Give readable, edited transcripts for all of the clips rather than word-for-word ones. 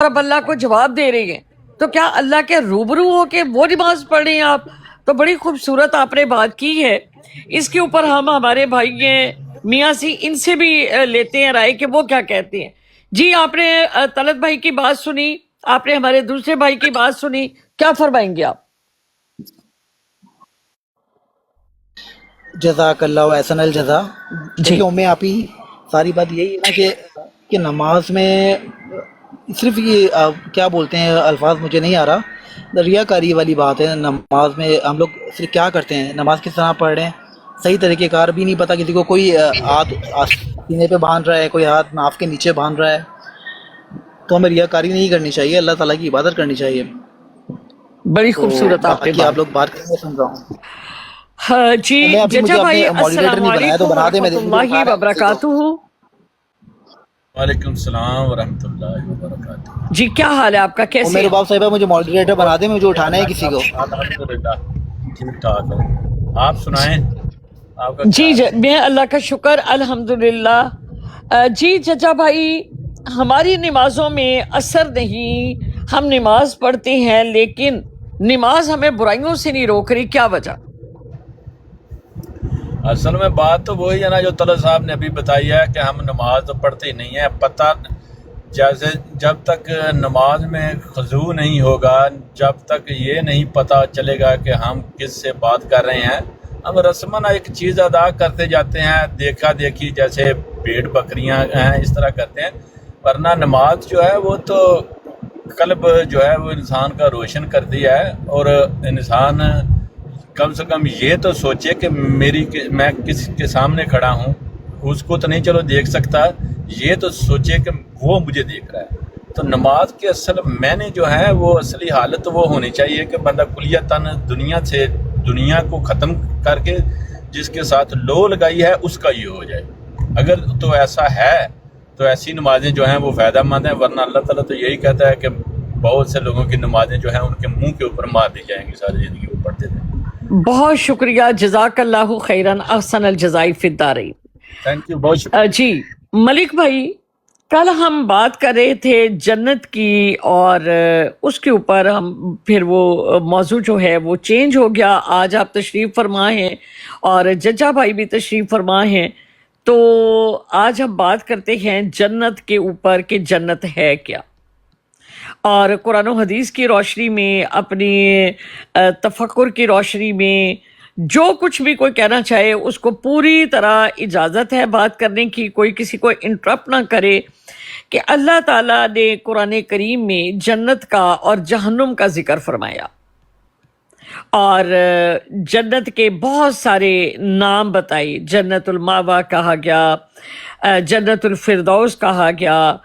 اب اللہ کو جواب دے رہی ہیں تو کیا اللہ کے روبرو ہو کے وہ نماز پڑھ رہے ہیں آپ؟ تو بڑی خوبصورت آپ نے بات کی ہے. اس کے اوپر ہم ہمارے بھائی ہیں میاں سی، ان سے بھی لیتے ہیں رائے کہ وہ کیا کہتے ہیں. جی آپ نے طلعت بھائی کی بات سنی، آپ نے ہمارے دوسرے بھائی کی بات سنی، کیا فرمائیں گے آپ؟ جزاک اللہ احسن الجزا. جی دیکھیے ام آپ ہی ساری بات یہی ہے نا کہ نماز میں صرف یہ کیا بولتے ہیں الفاظ مجھے نہیں آ رہا، ریاکاری والی بات ہے. نماز میں ہم لوگ صرف کیا کرتے ہیں، نماز کس طرح پڑھ رہے ہیں، صحیح طریقہ کار بھی نہیں پتہ کسی کو. کوئی ہاتھ سینے پہ باندھ رہا ہے، کوئی ہاتھ ناف کے نیچے باندھ رہا ہے. تو ہمیں ریاکاری نہیں کرنی چاہیے، اللہ تعالیٰ کی عبادت کرنی چاہیے. بڑی تو خوبصورت آپ نے باقی آپ بات. لوگ بات کریں، میں سن رہا ہوں. جی میں ابھی ججا مجھے بھائی اپنے موڈیریٹر السلام نہیں بنایا تو علیکم بنا دیں، ورحمۃ مجھے اللہ اٹھا رہا ہے ویسے تو. وبرکاتہ. وعلیکم السلام ورحمۃ اللہ وبرکاتہ. جی کیا حال ہے آپ کا، کیسے میرے ہیں؟ باپ صاحبہ مجھے موڈیریٹر بنا دیں، مجھے اٹھانا ہے کسی کو. الحمدللہ ٹھیک ٹھاک ہوں، آپ سنائیں آپ کا کیا جی حال ہے؟ میں اللہ کا شکر الحمدللہ. جی چچا بھائی، ہماری نمازوں میں اثر نہیں، ہم نماز پڑھتے ہیں لیکن نماز ہمیں برائیوں سے نہیں روک رہی، کیا وجہ؟ اصل میں بات تو وہی ہے نا جو طلعت صاحب نے ابھی بتائی ہے کہ ہم نماز تو پڑھتے ہی نہیں ہیں. پتہ جیسے جب تک نماز میں خضوع نہیں ہوگا، جب تک یہ نہیں پتہ چلے گا کہ ہم کس سے بات کر رہے ہیں، ہم رسماً ایک چیز ادا کرتے جاتے ہیں، دیکھا دیکھی جیسے بھیڑ بکریاں ہیں اس طرح کرتے ہیں. ورنہ نماز جو ہے وہ تو قلب جو ہے وہ انسان کا روشن کرتی ہے. اور انسان کم سے کم یہ تو سوچے کہ میں کس کے سامنے کھڑا ہوں، اس کو تو نہیں چلو دیکھ سکتا، یہ تو سوچے کہ وہ مجھے دیکھ رہا ہے. تو نماز کے اصل میں نے جو ہے وہ اصلی حالت وہ ہونی چاہیے کہ بندہ کلیتاً دنیا کو ختم کر کے جس کے ساتھ لو لگائی ہے اس کا یہ ہو جائے. اگر تو ایسا ہے تو ایسی نمازیں جو ہیں وہ فائدہ مند ہیں. ورنہ اللہ تعالیٰ تو یہی کہتا ہے کہ بہت سے لوگوں کی نمازیں جو ہیں ان کے منہ کے اوپر مار دی جائیں گی، ساری زندگی وہ پڑھتے تھے. بہت شکریہ، جزاک اللہ خیراً احسن الجزائی فی الدارین. تھینک یو، بہت شکریہ. جی ملک بھائی، کل ہم بات کر رہے تھے جنت کی، اور اس کے اوپر ہم پھر وہ موضوع جو ہے وہ چینج ہو گیا. آج آپ تشریف فرما ہیں اور ججا بھائی بھی تشریف فرما ہیں. تو آج ہم بات کرتے ہیں جنت کے اوپر کہ جنت ہے کیا، اور قرآن و حدیث کی روشنی میں، اپنی تفکر کی روشنی میں جو کچھ بھی کوئی کہنا چاہے اس کو پوری طرح اجازت ہے بات کرنے کی، کوئی کسی کو انٹرپٹ نہ کرے. کہ اللہ تعالیٰ نے قرآن کریم میں جنت کا اور جہنم کا ذکر فرمایا، اور جنت کے بہت سارے نام بتائے. جنت الماوا کہا گیا، جنت الفردوس کہا گیا،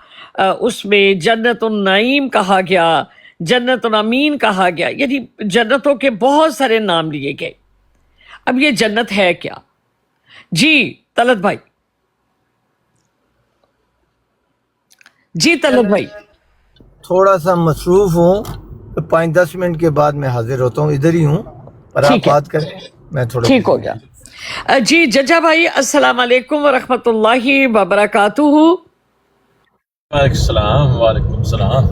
اس میں جنت النعیم کہا گیا، جنت الامین کہا گیا، یعنی جنتوں کے بہت سارے نام لیے گئے. اب یہ جنت ہے کیا؟ جی طلعت بھائی. جی طلعت بھائی. تھوڑا سا مصروف ہوں، 5-10 منٹ کے بعد میں حاضر ہوتا ہوں، ادھر ہی ہوں، پر آپ ٹھیک ہے، بات کریں، میں تھوڑا ٹھیک ہو گیا. جی ججا بھائی السلام علیکم ورحمۃ اللہ وبرکاتہ. وعلیکم السلام. وعلیکم السلام.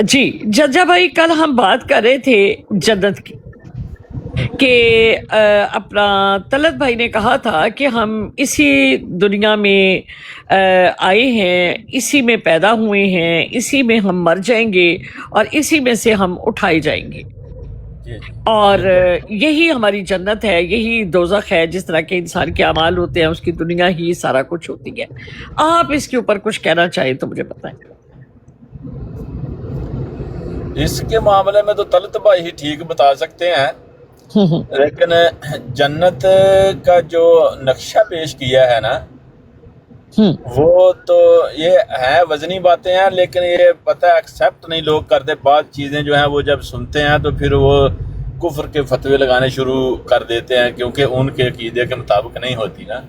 جی ججا بھائی، کل ہم بات کر رہے تھے جنت کی، کہ اپنا طلعت بھائی نے کہا تھا کہ ہم اسی دنیا میں آئے ہیں، اسی میں پیدا ہوئے ہیں، اسی میں ہم مر جائیں گے اور اسی میں سے ہم اٹھائے جائیں گے، جی جی اور بالکل. یہی ہماری جنت ہے، یہی دوزخ ہے. جس طرح کے انسان کے اعمال ہوتے ہیں اس کی دنیا ہی سارا کچھ ہوتی ہے. آپ اس کے اوپر کچھ کہنا چاہیں تو مجھے بتائیں. اس کے معاملے میں تو طلعت بھائی ہی ٹھیک بتا سکتے ہیں، لیکن جنت کا جو نقشہ پیش کیا ہے نا وہ تو یہ ہے وزنی باتیں ہیں، لیکن یہ پتہ ہے ایکسیپٹ نہیں لوگ کرتے. بعض چیزیں جو ہیں وہ جب سنتے ہیں تو پھر وہ کفر کے فتوے لگانے شروع کر دیتے ہیں، کیونکہ ان کے عقیدے کے مطابق نہیں ہوتی نا.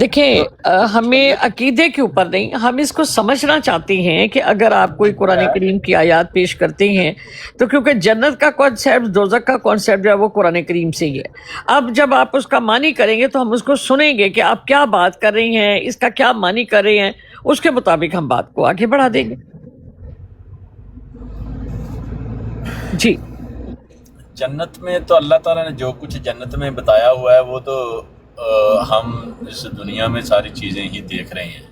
دیکھیں ہمیں عقیدے کے اوپر نہیں، ہم اس کو سمجھنا چاہتے ہیں کہ اگر آپ کوئی قرآن کریم کی آیات پیش کرتے ہیں تو کیونکہ جنت کا کانسیپٹ، دوزخ کا کانسیپٹ جو ہے وہ قرآن کریم سے ہی ہے. اب جب آپ اس کا معنی کریں گے تو ہم اس کو سنیں گے کہ آپ کیا بات کر رہے ہیں، اس کا کیا معنی کر رہے ہیں، اس کے مطابق ہم بات کو آگے بڑھا دیں گے. جی جنت میں تو اللہ تعالیٰ نے جو کچھ جنت میں بتایا ہوا ہے وہ تو ہم اس دنیا میں ساری چیزیں ہی دیکھ رہے ہیں،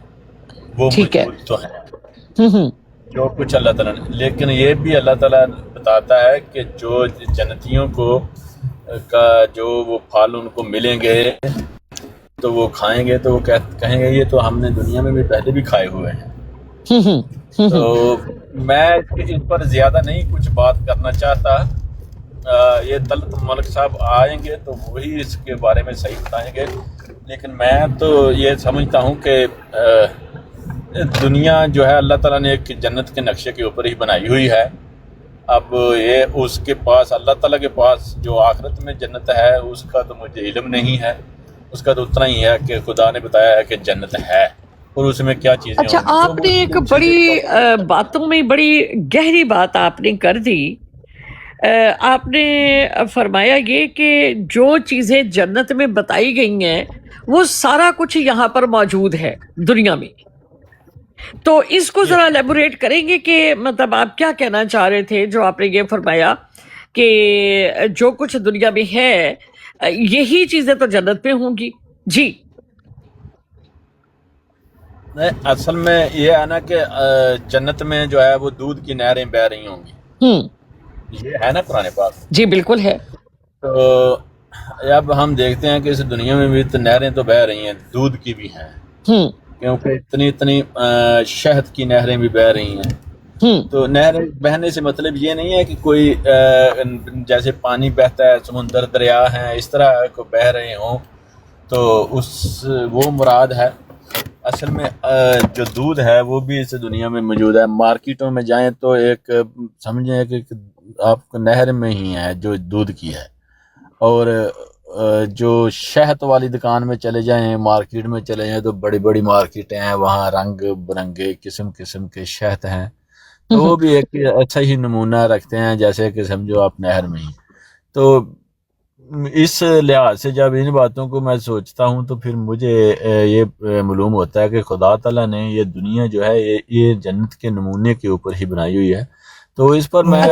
وہ ٹھیک ہے. موجود تو ہیں ہوں جو کچھ اللہ تعالیٰ نے، لیکن یہ بھی اللہ تعالیٰ بتاتا ہے کہ جو جنتیوں کو کا جو وہ پھل ان کو ملیں گے تو وہ کھائیں گے تو وہ کہیں گے یہ تو ہم نے دنیا میں بھی پہلے بھی کھائے ہوئے ہیں. تو میں اس پر زیادہ نہیں کچھ بات کرنا چاہتا. یہ طلعت ملک صاحب آئیں گے تو وہی اس کے بارے میں صحیح بتائیں گے، لیکن میں تو یہ سمجھتا ہوں کہ دنیا جو ہے اللہ تعالیٰ نے ایک جنت کے نقشے کے اوپر ہی بنائی ہوئی ہے. اب یہ اس کے پاس اللہ تعالیٰ کے پاس جو آخرت میں جنت ہے اس کا تو مجھے علم نہیں ہے، اس کا تو اتنا ہی ہے کہ خدا نے بتایا ہے کہ جنت ہے اور اس میں کیا چیزیں اچھا، ہوں گی. آپ نے ایک بڑی باتوں میں بڑی گہری بات آپ نے کر دی. آپ نے فرمایا یہ کہ جو چیزیں جنت میں بتائی گئی ہیں وہ سارا کچھ یہاں پر موجود ہے دنیا میں. تو اس کو ذرا ایلیبوریٹ کریں گے کہ مطلب آپ کیا کہنا چاہ رہے تھے جو آپ نے یہ فرمایا کہ جو کچھ دنیا میں ہے یہی چیزیں تو جنت میں ہوں گی. جی اصل میں یہ ہے نا کہ جنت میں جو ہے وہ دودھ کی نہریں بہہ رہی ہوں گی، یہ ہے نا قرآن پاک. جی بالکل ہے. تو اب ہم دیکھتے ہیں کہ اس دنیا میں بھی تو نہریں تو بہہ رہی ہیں، دودھ کی بھی ہیں، کیونکہ اتنی شہد کی نہریں بھی بہہ رہی ہیں. تو نہریں بہنے سے مطلب یہ نہیں ہے کہ کوئی جیسے پانی بہتا ہے سمندر دریا ہیں اس طرح کو بہہ رہے ہوں، تو وہ مراد ہے. اصل میں جو دودھ ہے وہ بھی اس دنیا میں موجود ہے. مارکیٹوں میں جائیں تو ایک سمجھیں کہ آپ کو نہر میں ہی ہے جو دودھ کی ہے، اور جو شہد والی دکان میں چلے جائیں، مارکیٹ میں چلے جائیں تو بڑی بڑی مارکیٹیں ہیں، وہاں رنگ برنگے قسم قسم کے شہد ہیں، تو وہ بھی ایک اچھا ہی نمونہ رکھتے ہیں جیسے کہ سمجھو آپ نہر میں ہی. تو اس لحاظ سے جب ان باتوں کو میں سوچتا ہوں تو پھر مجھے یہ معلوم ہوتا ہے کہ خدا تعالیٰ نے یہ دنیا جو ہے یہ جنت کے نمونے کے اوپر ہی بنائی ہوئی ہے. تو اس پر میں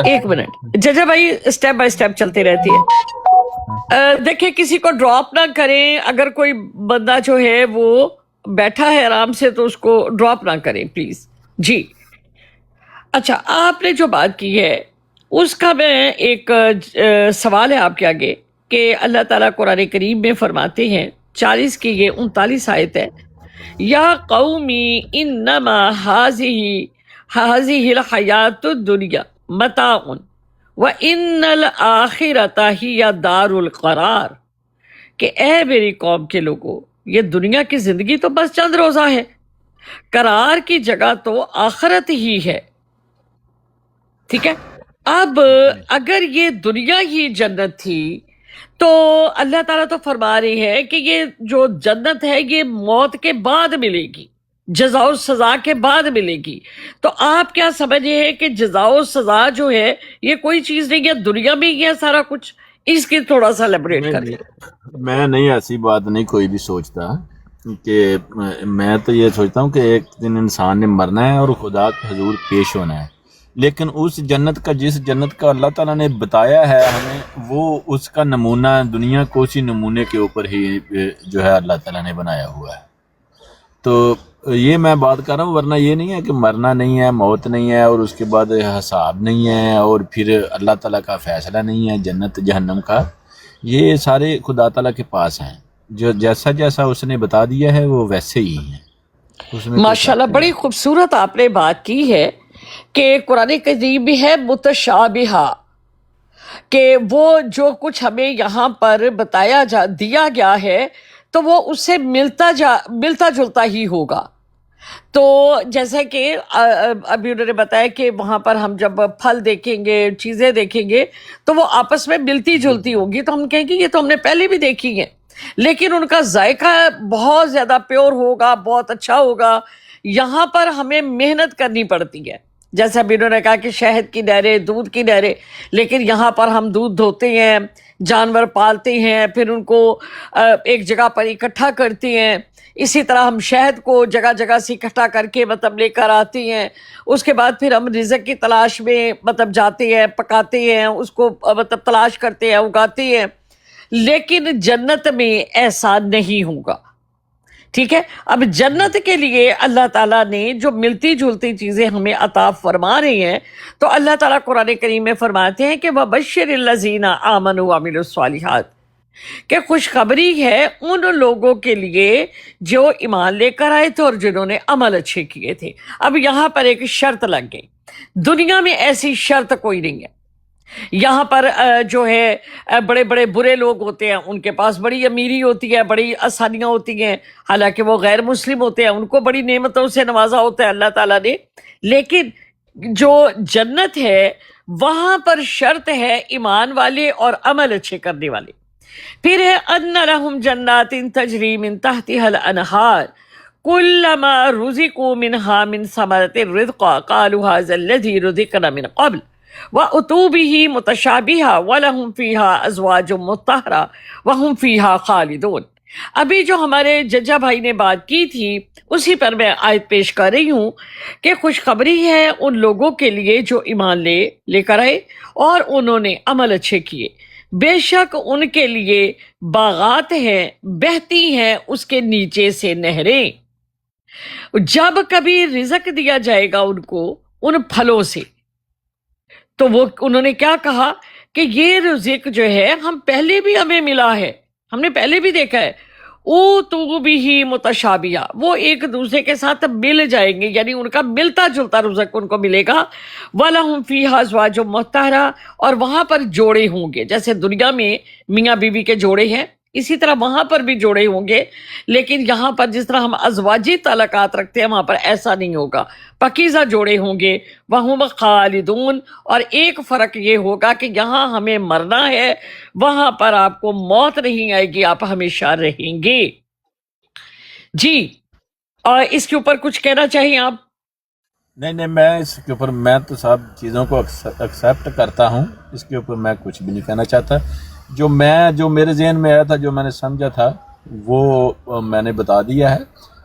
ایک منٹ ججا بھائی، اسٹیپ بائی اسٹیپ چلتی رہتی ہے. دیکھیں کسی کو ڈراپ نہ کریں، اگر کوئی بندہ جو ہے وہ بیٹھا ہے آرام سے تو اس کو ڈراپ نہ کریں پلیز. جی اچھا، آپ نے جو بات کی ہے اس کا میں ایک سوال ہے آپ کے آگے کہ اللہ تعالیٰ قرآن کریم میں فرماتے ہیں 40 کی یہ 39 آیت ہے، یا قومی انما هذه الحیات الدنیا متاع وان الاخرۃ ہی دار القرار، کہ اے میری قوم کے لوگوں، یہ دنیا کی زندگی تو بس چند روزہ ہے، قرار کی جگہ تو آخرت ہی ہے. ٹھیک ہے. اب اگر یہ دنیا ہی جنت تھی تو اللہ تعالیٰ تو فرما رہی ہے کہ یہ جو جنت ہے یہ موت کے بعد ملے گی، جزا و سزا کے بعد ملے گی. تو آپ کیا سمجھے ہیں کہ جزا و سزا جو ہے یہ کوئی چیز نہیں ہے، دنیا میں ہی ہے سارا کچھ؟ اس کی تھوڑا سا لیبریٹ کر دیں. میں نہیں ایسی بات نہیں کوئی بھی سوچتا، کہ میں تو یہ سوچتا ہوں کہ ایک دن انسان نے مرنا ہے اور خدا کے حضور پیش ہونا ہے، لیکن اس جنت کا جس جنت کا اللہ تعالیٰ نے بتایا ہے ہمیں، وہ اس کا نمونہ دنیا کو اسی نمونے کے اوپر ہی جو ہے اللہ تعالیٰ نے بنایا ہوا ہے. تو یہ میں بات کر رہا ہوں، ورنہ یہ نہیں ہے کہ مرنا نہیں ہے، موت نہیں ہے، اور اس کے بعد حساب نہیں ہے، اور پھر اللہ تعالیٰ کا فیصلہ نہیں ہے جنت جہنم کا. یہ سارے خدا تعالیٰ کے پاس ہیں، جو جیسا جیسا اس نے بتا دیا ہے وہ ویسے ہی ہیں. ماشاءاللہ بڑی خوبصورت آپ نے بات کی ہے کہ قرآن کریم بھی ہے متشابہہ، کہ وہ جو کچھ ہمیں یہاں پر بتایا دیا گیا ہے تو وہ اس سے ملتا جلتا ہی ہوگا. تو جیسے کہ ابھی انہوں نے بتایا کہ وہاں پر ہم جب پھل دیکھیں گے، چیزیں دیکھیں گے تو وہ آپس میں ملتی جلتی ہوگی، تو ہم کہیں گے یہ تو ہم نے پہلے بھی دیکھی ہے، لیکن ان کا ذائقہ بہت زیادہ پیور ہوگا، بہت اچھا ہوگا. یہاں پر ہمیں محنت کرنی پڑتی ہے، جیسا بھی انہوں نے کہا کہ شہد کی نہریں، دودھ کی نہریں، لیکن یہاں پر ہم دودھ دھوتے ہیں، جانور پالتے ہیں، پھر ان کو ایک جگہ پر اکٹھا کرتے ہیں، اسی طرح ہم شہد کو جگہ جگہ سے اکٹھا کر کے مطلب لے کر آتے ہیں، اس کے بعد پھر ہم رزق کی تلاش میں مطلب جاتے ہیں، پکاتے ہیں، اس کو مطلب تلاش کرتے ہیں، اگاتے ہیں، لیکن جنت میں ایسا نہیں ہوگا. ٹھیک ہے. اب جنت کے لیے اللہ تعالیٰ نے جو ملتی جلتی چیزیں ہمیں عطا فرما رہی ہیں، تو اللہ تعالیٰ قرآن کریم میں فرماتے ہیں کہ وَبَشِّرِ الَّذِينَ آمَنُوا وَعَمِلُوا الصَّالِحَاتِ، کہ خوشخبری ہے ان لوگوں کے لیے جو ایمان لے کر آئے تھے اور جنہوں نے عمل اچھے کیے تھے. اب یہاں پر ایک شرط لگ گئی. دنیا میں ایسی شرط کوئی نہیں ہے. یہاں پر جو ہے بڑے بڑے برے لوگ ہوتے ہیں، ان کے پاس بڑی امیری ہوتی ہے، بڑی آسانیاں ہوتی ہیں، حالانکہ وہ غیر مسلم ہوتے ہیں، ان کو بڑی نعمتوں سے نوازا ہوتا ہے اللہ تعالیٰ نے. لیکن جو جنت ہے وہاں پر شرط ہے ایمان والے اور عمل اچھے کرنے والے. پھر ہے ان لہم جنات تجری من تحتها الانہار کلما رزقوا منها من ثمرۃ رزقا قالوا هذا الذی رزقنا من قبل وَأُتُوا بِهِ مُتَشَابِهًا وَلَهُمْ فِيهَا أَزْوَاجٌ مُطَّهَّرَةٌ وَهُمْ فِيهَا خَالِدُونَ. ابھی جو ہمارے ججا بھائی نے بات کی تھی اسی پر میں آیت پیش کر رہی ہوں کہ خوشخبری ہے ان لوگوں کے لیے جو ایمان لے کر آئے اور انہوں نے عمل اچھے کیے. بے شک ان کے لیے باغات ہیں، بہتی ہیں اس کے نیچے سے نہریں. جب کبھی رزق دیا جائے گا ان کو ان پھلوں سے، تو وہ انہوں نے کیا کہا کہ یہ رزق جو ہے ہم پہلے بھی ہمیں ملا ہے، ہم نے پہلے بھی دیکھا ہے. اوتوا بہ متشابہا، وہ ایک دوسرے کے ساتھ مل جائیں گے، یعنی ان کا ملتا جلتا رزق ان کو ملے گا. وَلَهُمْ فِيهَا أَزْوَاجٌ مُطَّهَّرَةٌ، اور وہاں پر جوڑے ہوں گے. جیسے دنیا میں میاں بیوی کے جوڑے ہیں اسی طرح وہاں پر بھی جوڑے ہوں گے، لیکن یہاں پر جس طرح ہم ازواجی تعلقات رکھتے ہیں وہاں پر ایسا نہیں ہوگا. پاکیزہ جوڑے ہوں گے. وَهُمْ خَالِدُونَ، اور ایک فرق یہ ہوگا کہ یہاں ہمیں مرنا ہے، وہاں پر آپ کو موت نہیں آئے گی، آپ ہمیشہ رہیں گے. جی، اور اس کے اوپر کچھ کہنا چاہیے آپ؟ نہیں، میں اس کے اوپر میں تو سب چیزوں کو ایکسیپٹ کرتا ہوں، اس کے اوپر میں کچھ بھی نہیں کہنا چاہتا. جو میرے ذہن میں آیا تھا، جو میں نے سمجھا تھا وہ میں نے بتا دیا ہے.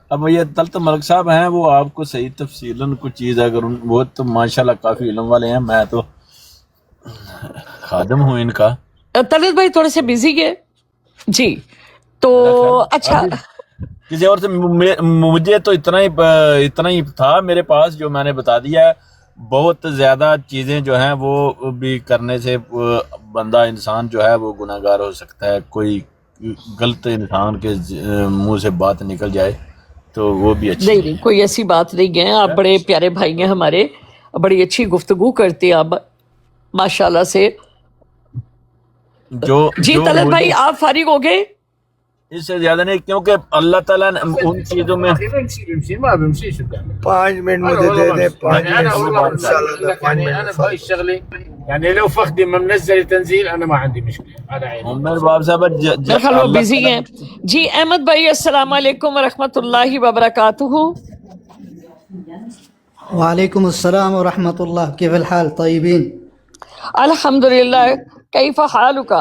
اب یہ طلعت ملک صاحب ہیں، وہ آپ کو صحیح تفصیلاً کچھ چیز اگر وہ تو ماشاءاللہ کافی علم والے ہیں، میں تو خادم ہوں ان کا. طلعت بھائی تھوڑے سے بزی ہے جی، تو اچھا کسی اور سے مجھے تو اتنا ہی تھا میرے پاس جو میں نے بتا دیا ہے. بہت زیادہ چیزیں جو ہیں وہ بھی کرنے سے بندہ انسان جو ہے وہ گناہ گار ہو سکتا ہے. کوئی غلط انسان کے منہ سے بات نکل جائے تو وہ بھی اچھی نہیں، کوئی ایسی بات نہیں ہے. آپ بڑے پیارے بھائی ہیں ہمارے، بڑی اچھی گفتگو کرتے ہیں آپ ماشاءاللہ سے. جی طلعت بھائی آپ فارغ ہو گئے؟ اس سے زیادہ نہیں، کیونکہ اللہ تعالیٰ نے ان چیزوں میں 5 منٹ مجھے دے دیں. 5 منٹ يعني لو فخدي ما منزل تنزيل انا ما عندي مشكله هذا عيب. عمر باب صاحب میرے خیال وہ بزی ہیں. جی احمد بھائی السلام علیکم ورحمۃ اللہ وبرکاتہ. وعليكم السلام ورحمة الله، كيف الحال؟ طيبين؟ الحمد للہ، کیف حالک؟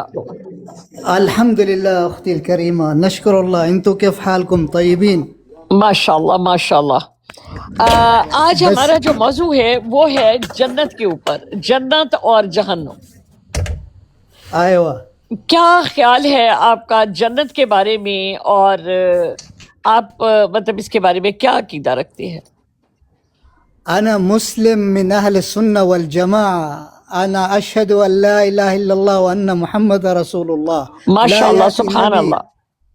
الحمد لله أختي الكريمة، نشكر الله. أنتم كيف حالكم؟ طيبين؟ ماشاء اللہ ماشاء اللہ. آج ہمارا جو موضوع ہے وہ ہے جنت کے اوپر، جنت اور جہنم. أيوة. کیا خیال ہے آپ کا جنت کے بارے میں، اور آپ مطلب اس کے بارے میں کیا عقیدہ رکھتے ہیں؟ أنا مسلم من أهل السنة والجماعة. أنا أشهد أن لا إله إلا الله وأن محمد رسول الله. ما شاء الله، يأتي سبحان نبي- الله.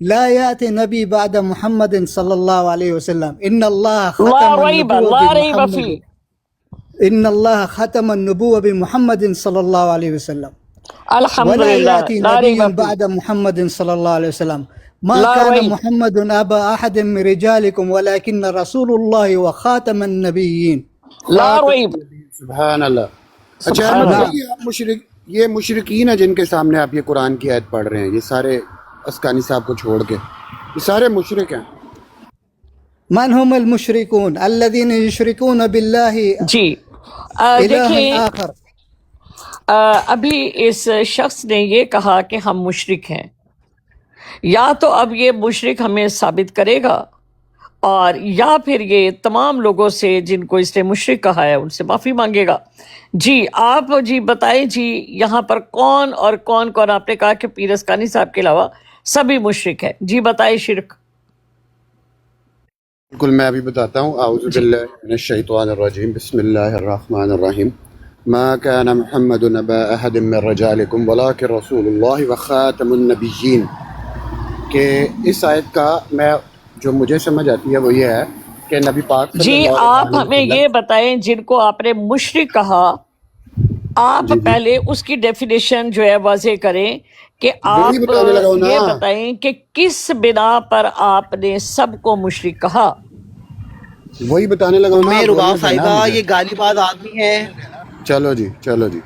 لا يأتي نبي بعد محمد صلى الله عليه وسلم. إن الله ختم لا ريب، النبوة لا ريب بمحمد. فيه. إن الله ختم النبوة بمحمد صلى الله عليه وسلم. الحمد ولا للہ، يأتي لا نبي ريب فيه. بعد محمد صلى الله عليه وسلم. ما لا كان ريب. محمد أبا أحد من رجالكم ولكن رسول الله وخاتم النبيين. لا ریب. سبحان اللہ. اچھا سبحان احمد اللہ. بھائی، یہ مشرکین ہیں جن کے سامنے آپ یہ قرآن کی آیت پڑھ رہے ہیں، یہ سارے اسکانی صاحب کو چھوڑ کے یہ سارے مشرک ہیں. من هم المشركون؟ الذين يشركون بالله. جی، إلها دیکھیں آخر. ابھی اس شخص نے یہ کہا کہ ہم مشرک ہیں، یا تو اب یہ مشرک ہمیں ثابت کرے گا، اور یا پھر یہ تمام لوگوں سے جن کو اس نے مشرک کہا ہے ان سے معافی مانگے گا۔ جی آپ جی بتائیں جی، یہاں پر کون اور کون کون، آپ نے کہا کہ پیر اسکانی صاحب کے علاوہ سبھی مشرک ہیں، جی بتائیں شرک۔ بالکل میں ابھی بتاتا ہوں۔ اعوذ باللہ من الشیطان الرجیم، بسم اللہ الرحمن الرحیم۔ ما كان محمد نبا احد من رجالکم ولکن رسول اللہ وخاتم النبیین، کہ اس آیت کا میں جو مجھے سمجھ آتی ہے وہ یہ ہے کہ نبی پاک صلی جی اللہ آپ علیہ ہمیں وسلم، یہ بتائیں، جن کو آپ نے مشرک کہا، آپ پہلے اس کی ڈیفینیشن جو ہے واضح کریں کہ وہی آپ بتانے لگا ہوں یہ نا، بتائیں کہ کس بنا پر آپ نے سب کو مشرک کہا۔ وہی بتانے لگا ہوں نا، عمیر بولنے رباب دینا صاحبہ مجھے۔ یہ گالی باز آدمی ہے۔ چلو جی چلو جی،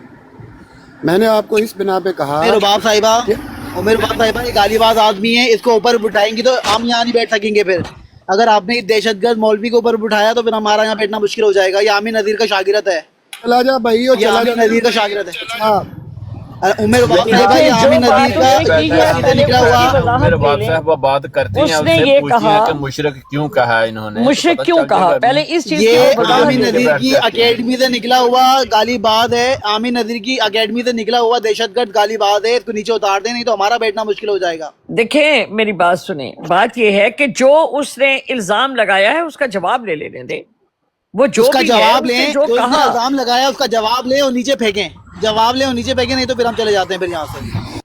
میں نے آپ کو اس بنا پہ کہا عمیر رباب صاحبہ، کہ عمیر رباب صاحبہ یہ گالی باز آدمی ہے، اس کو اوپر بٹھائیں گی تو ہم یہاں نہیں بیٹھ سکیں گے۔ پھر اگر آپ نے دہشت گرد مولوی کو اوپر بٹھایا تو پھر ہمارا یہاں بیٹھنا مشکل ہو جائے گا۔ یہ عامر نذیر کا شاگرد ہے، چلا جا بھائی، یہ چلا عامر جا نذیر کا شاگرد ہے۔ ہاں، عمیر رباب صاحبہ دیکھیں یہ جو عامر بات نذیر کا انہوں نے کی ہے یونیورسٹی سے پہلے نکلا اس ہوا۔ کی وضاحت میرے دے باپ لیں۔ صاحب وہ بات کرتی ہیں، اس ان نے سے یہ پوچھیے کہا کہ مشرک کیوں کہا ہے انہوں نے، تو مشرک پتہ کیوں چل جائے کہا، گا۔ پہلے اس چیز کی یہ وہ وضاحت عامر دے کے دیں۔ نذیر بیٹھ کی جاتے ہیں۔ اکیڈمی سے نکلا ہوا گالی باز ہے، عامر نذیر کی اکیڈمی سے نکلا ہوا دہشت گرد گالی باز ہے، اس کو نیچے اتار دیں نہیں تو ہمارا بیٹھنا مشکل ہو جائے گا۔ دیکھیں میری بات سنیں، بات یہ ہے کہ جو اس نے الزام لگایا ہے اس کا جواب لے لینے دیں، وہ جو اس کا بھی ہے جواب اس نے لیں، جو جو اس نے کہا۔ الزام لگایا اس کا جواب لیں اور نیچے پھینکیں، جواب لیں اور نیچے پھینکیں، نہیں تو پھر ہم چلے جاتے ہیں پھر یہاں سے۔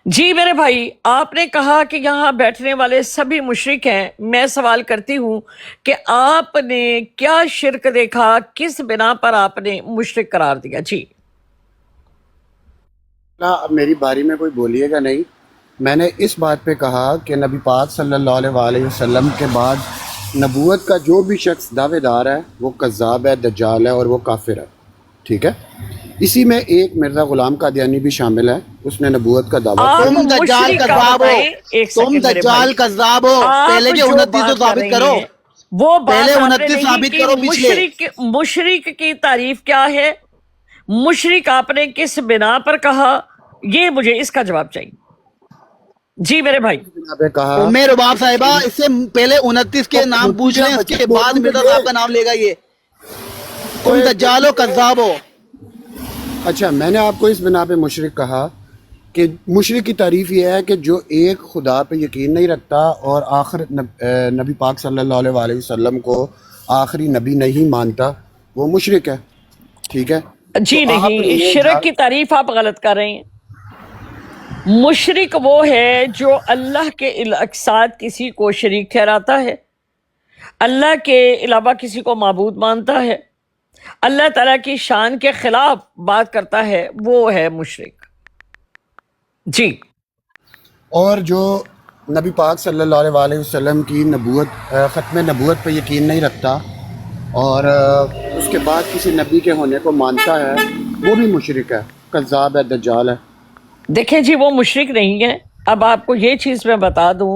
جی میرے بھائی، آپ نے کہا کہ یہاں بیٹھنے والے سبھی مشرک ہیں، میں سوال کرتی ہوں کہ آپ نے کیا شرک دیکھا، کس بنا پر آپ نے مشرک قرار دیا؟ جی نہ اب میری باری میں کوئی بولیے گا نہیں۔ میں نے اس بات پہ کہا کہ نبی پاک صلی اللہ علیہ وآلہ وسلم کے بعد نبوت کا جو بھی شخص دعوے دار ہے وہ کذاب ہے، دجال ہے اور وہ کافر ہے، ٹھیک ہے؟ اسی میں ایک مرزا غلام قادیانی بھی شامل ہے، اس نے نبوت کا دعویٰ آپ کیا۔ تم دجال مشرک کا کذاب ہو، بتائیں، ایک تم سیکنڈ میرے بھائی، دجال کذاب ہو، آپ پہلے کے جو 29 تو بات کر ثابت رہی کرو، ہیں وہ پہلے بات آپ نے 29 نہیں ثابت کی۔ کرو پچھلے۔ مشرک کی تعریف کیا ہے، مشرک آپ نے کس بنا پر کہا، یہ مجھے اس کا جواب چاہیے۔ جی میرے بھائی، اس بنا پہ کہا عمیر رباب صاحبہ اس سے پہلے 29 کے نام پوچھ لیں، اس کے بعد مرزا صاحب کا نام لے گا یہ۔ تم دجال ہو، کذاب ہو۔ اچھا، میں نے آپ کو اس بنا پہ مشرک کہا کہ مشرک کی تعریف یہ ہے کہ جو ایک خدا پہ یقین نہیں رکھتا اور نبی پاک صلی اللہ علیہ وآلہ وسلم کو آخری نبی نہیں مانتا، وہ مشرک ہے، ٹھیک ہے؟ جی تو آپ نہیں، نے شرک کی تعریف آپ غلط کر رہے ہیں۔ مشرک وہ ہے جو اللہ کے ساتھ کسی کو شریک ٹھہراتا ہے، اللہ کے علاوہ کسی کو معبود مانتا ہے، اللہ تعالیٰ کی شان کے خلاف بات کرتا ہے، وہ ہے مشرک۔ جی اور جو نبی پاک صلی اللہ علیہ وآلہ وسلم کی نبوت، ختم نبوت پہ یقین نہیں رکھتا اور اس کے بعد کسی نبی کے ہونے کو مانتا ہے، وہ بھی مشرک ہے، کذاب ہے، دجال ہے۔ دیکھیں جی، وہ مشرک نہیں ہے۔ اب آپ کو یہ چیز میں بتا دوں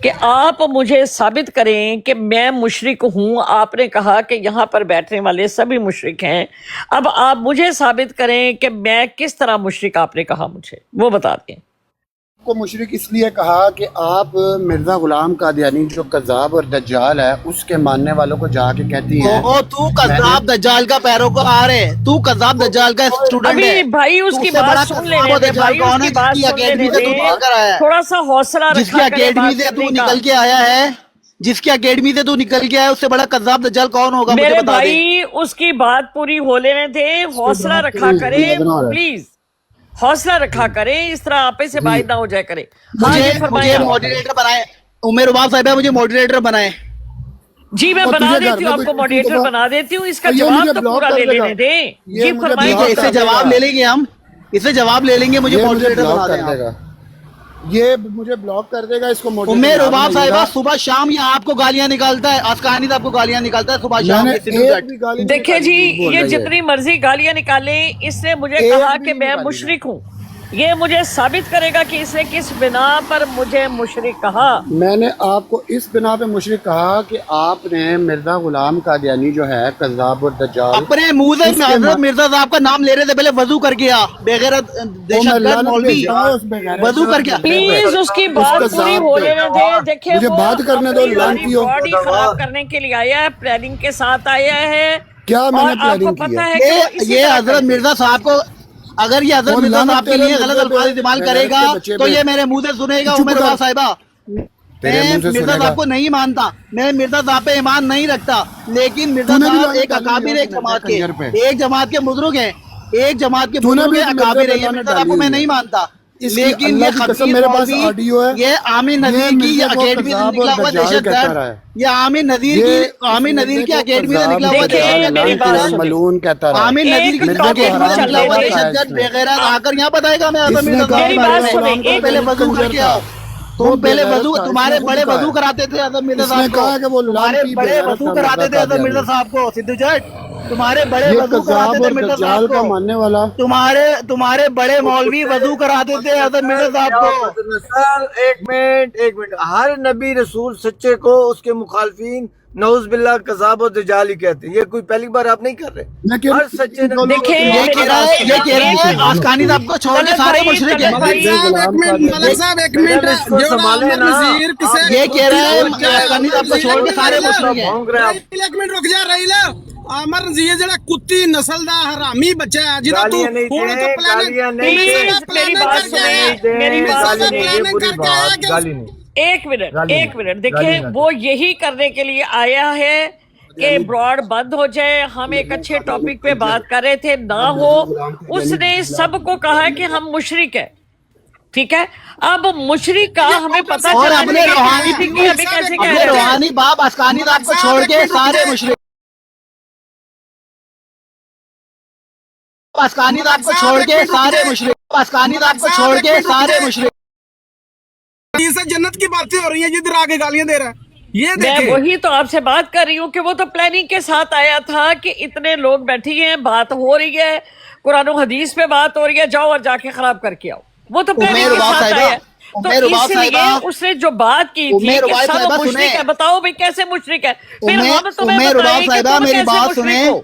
کہ آپ مجھے ثابت کریں کہ میں مشرک ہوں۔ آپ نے کہا کہ یہاں پر بیٹھنے والے سبھی مشرک ہیں، اب آپ مجھے ثابت کریں کہ میں کس طرح مشرک آپ نے کہا، مجھے وہ بتا دیں۔ کو مشرک اس لیے کہا کہ آپ مرزا غلام قادیانی جو کذاب اور دجال ہے اس کے ماننے والوں کو جا کے کہتی ہیں تو کذاب دجال کا پیروکار ہے، تو کذاب دجال کا اسٹوڈنٹ ہے۔ ابھی بھائی اس تو کی اس سے بڑا بات سن کذاب لینے و دیں، دجال بھائی اس کون ہے کی بات جس کی سن لینے اکیڈمی سے تو دیں، نکل کر آیا ہے، تھوڑا سا حوصلہ جس کی رکھا کریں اکیڈمی بات سے تو کرنے کا۔ نکل کے آیا ہے، جس کی اکیڈمی سے تو نکل کے آیا، اس سے بڑا کذاب دجال کون ہوگا مجھے میرے بتا دیں۔ بھائی اس کی بات پوری ہو لینے دیں، حوصلہ رکھا کریں پلیز، حوصلہ رکھا کریں، اس طرح آپے سے باعث نہ ہو جائے کرے۔ ہاں جی فرمائیں مجھے آپ۔ ماڈریٹر بنائے، عمیر رباب صاحبہ مجھے ماڈریٹر بنائے۔ جی میں بنا دیتی ہوں، آپ کو ماڈریٹر بنا دیتی ہوں، اس کا جواب تو پورا لے لینے دیں۔ جی فرمائیں۔ ٹھیک ہے، اس سے جواب لے لیں گے ہم، اس سے جواب لے لیں گے، مجھے ماڈریٹر بنا دیں آپ۔ یہ مجھے بلاک کر دے گا، اس کو عمیر رباب صاحبہ صبح شام یہ آپ کو گالیاں نکالتا ہے، اسکانی صاحب کو گالیاں نکالتا ہے صبح شام۔ دیکھیں جی، یہ جتنی مرضی گالیاں نکالیں، اس نے مجھے کہا کہ میں مشرک ہوں۔ یہ مجھے ثابت کرے گا کہ اس نے کس بنا پر مجھے مشرک کہا. میں نے آپ کو اس بنا پہ مشرک کہا کہ آپ نے مرزا غلام قادیانی جو ہے کذاب اور دجال اپنے منہ سے حضرت مرزا صاحب کا نام لے رہے تھے, پہلے وضو کر کے آ, بغیرت دہشت گرد مولوی وضو کر کے. پلیز اس کی بات پوری ہو لینے دیں. دیکھیں مجھے بات کرنے دو, لانتی ہو. باڈی خراب کرنے کے لیے آیا ہے, پلاننگ کے ساتھ آیا ہے. کیا میں نے اور آپ کو پلاننگ کی پتا ہے؟ ہے کہ وہ اسی یہ طرح حضرت مرزا صاحب کو, اگر یہ حضرت مرزا صاحب کے لیے غلط الفاظ استعمال کرے گا تو یہ میرے منہ سے سنے گا. عمر عباس صاحبہ, میں مرزا صاحب کو نہیں مانتا, میں مرزا صاحب پہ ایمان نہیں رکھتا, لیکن مرزا صاحب ایک اکابر ایک جماعت کے, ایک جماعت کے بزرگ ہیں, ایک جماعت کے بزرگ ہیں, اکابر ہیں. یہ مرزا صاحب کو میں نہیں مانتا, لیکن یہ خبیث مولوی, یہ عامر نذیر کی یہ اکیڈمی سے نکلا ہوا دہشت گرد, یہ عامر نذیر کی اکیڈمی سے نکلا ہوا دہشت گرد, ملعون کہتا رہا. عامر نذیر کی اکیڈمی سے نکلا ہوا دہشت گرد بغیرت آ کر یہاں بتائے گا. میں حضرت مرزا صاحب پہلے وضو کر کے آؤ. تم پہلے وضو, تمہارے بڑے وضو کراتے تھے حضرت مرزا صاحب کو, تمہارے بڑے وضو کراتے تھے حضرت مرزا صاحب کو. سدھو جٹ, تمہارے بڑے وضو کراتے تھے مرزا صاحب کو, ماننے والا تمہارے بڑے مولوی وضو کراتے تھے حضرت مرزا صاحب کو. سر ایک منٹ, ہر نبی رسول سچے کو اس کے مخالفین نعوذ باللہ کذاب و دجال ہی کہتے ہیں. یہ کوئی پہلی بار آپ نہیں کر رہے. ہر سچے نبی یہ کہہ رہے ہیں آسکانی صاحب کو چھوڑ کے سارے مشرک ہیں. یہ کہہ رہے ہیں آسکانی صاحب کو چھوڑ کے سارے مشرک ہیں. ایک منٹ رک جا رہی لا. امر نذیر جڑا کتی نسل دا حرامی بچہ ہے جدا تو ہن تو پلاننگ ایک منٹ دیکھیں, وہ یہی کرنے کے لیے آیا ہے کہ براڈ بند ہو جائے. ہم ایک اچھے ٹاپک پہ بات کر رہے تھے, نہ ہو. اس نے سب کو کہا کہ ہم مشرک ہیں, ٹھیک ہے. اب مشرک کا ہمیں پتہ اور چلا اپنے روحانی باپ آسکانی صاحب کو چھوڑ کے سارے مشرک, آسکانی صاحب کو چھوڑ کے سارے مشرک, آسکانی صاحب کو چھوڑ کے سارے مشرک. سے جنت کی باتیں ہو رہی ہیں جدھر آگے گالیاں دے رہا ہے. یہ میں دیکھیں, وہی تو آپ سے بات کر رہی ہوں کہ وہ تو پلاننگ کے ساتھ آیا تھا کہ اتنے لوگ بیٹھے ہیں, بات ہو رہی ہے, قرآن و حدیث پہ بات ہو رہی ہے, جاؤ اور جا کے خراب کر کے آؤ. وہ تو پلاننگ کے ساتھ آیا ہے. تو اس لیے اس نے جو بات کی تھی کہ سب مشرک ہے, بتاؤ بھائی کیسے مشرک ہے, پھر ہم تمہیں بتائیں کہ تم کیسے مشرک ہو.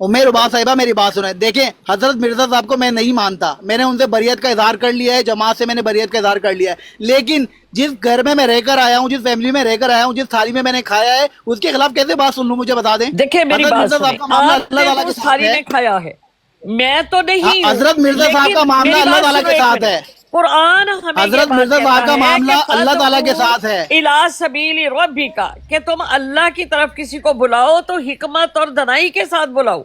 عمر عباس صاحبہ میری بات سنیں. دیکھیں حضرت مرزا صاحب کو میں نہیں مانتا, میں نے ان سے بریت کا اظہار کر لیا ہے, جماعت سے میں نے بریت کا اظہار کر لیا ہے, لیکن جس گھر میں رہ کر آیا ہوں, جس فیملی میں رہ کر آیا ہوں, جس تھالی میں نے کھایا ہے, اس کے خلاف کیسے بات سن لوں؟ مجھے بتا دیں. دیکھیں میری بات سنیں, آپ نے اس تھالی میں کھایا ہے, میں تو نہیں. حضرت مرزا صاحب کا معاملہ اللہ تعالیٰ کے ساتھ ہے. قرآن ہمیں حضرت مرزا صاحب کا معاملہ اللہ تعالیٰ کے ساتھ ہے. الی سبیل ربک, کہ تم اللہ کی طرف کسی کو بلاؤ تو حکمت اور دنائی کے ساتھ بلاؤ,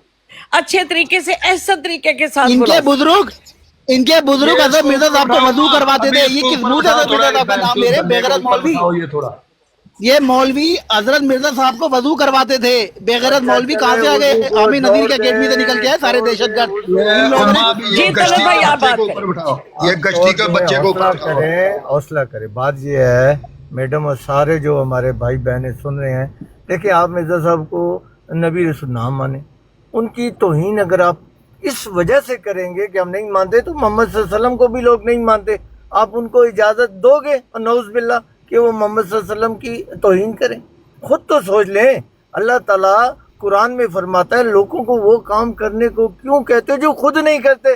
اچھے طریقے سے, احسن طریقے کے ساتھ. ان کے بزرگ حضرت مرزا صاحب کو وضو کرواتے تھے. یہ کس منہ سے حضرت مرزا صاحب کا نام لے رہے؟ بےغیرت مولوی. یہ مولوی حضرت مرزا صاحب کو وضو کرواتے تھے. بےغیرت مولوی کہاں سے آ گئے؟ عامر نذیر کی اکیڈمی سے نکل کے آئے سارے دہشت گرد. جی طلب بھائی آپ بات کریں. یہ گشتی کا بچے کو حوصلہ کرے. بات یہ ہے میڈم اور سارے جو ہمارے بھائی بہنیں سن رہے ہیں, دیکھیں آپ مرزا صاحب کو نبی رسول نام مانیں, ان کی توہین اگر آپ اس وجہ سے کریں گے کہ ہم نہیں مانتے تو محمد صلی اللہ علیہ وسلم کو بھی لوگ نہیں مانتے, آپ ان کو اجازت دو گے اور نعوذ باللہ کہ وہ محمد صلی اللہ علیہ وسلم کی توہین کریں؟ خود تو سوچ لیں. اللہ تعالیٰ قرآن میں فرماتا ہے لوگوں کو وہ کام کرنے کو کیوں کہتے جو خود نہیں کرتے.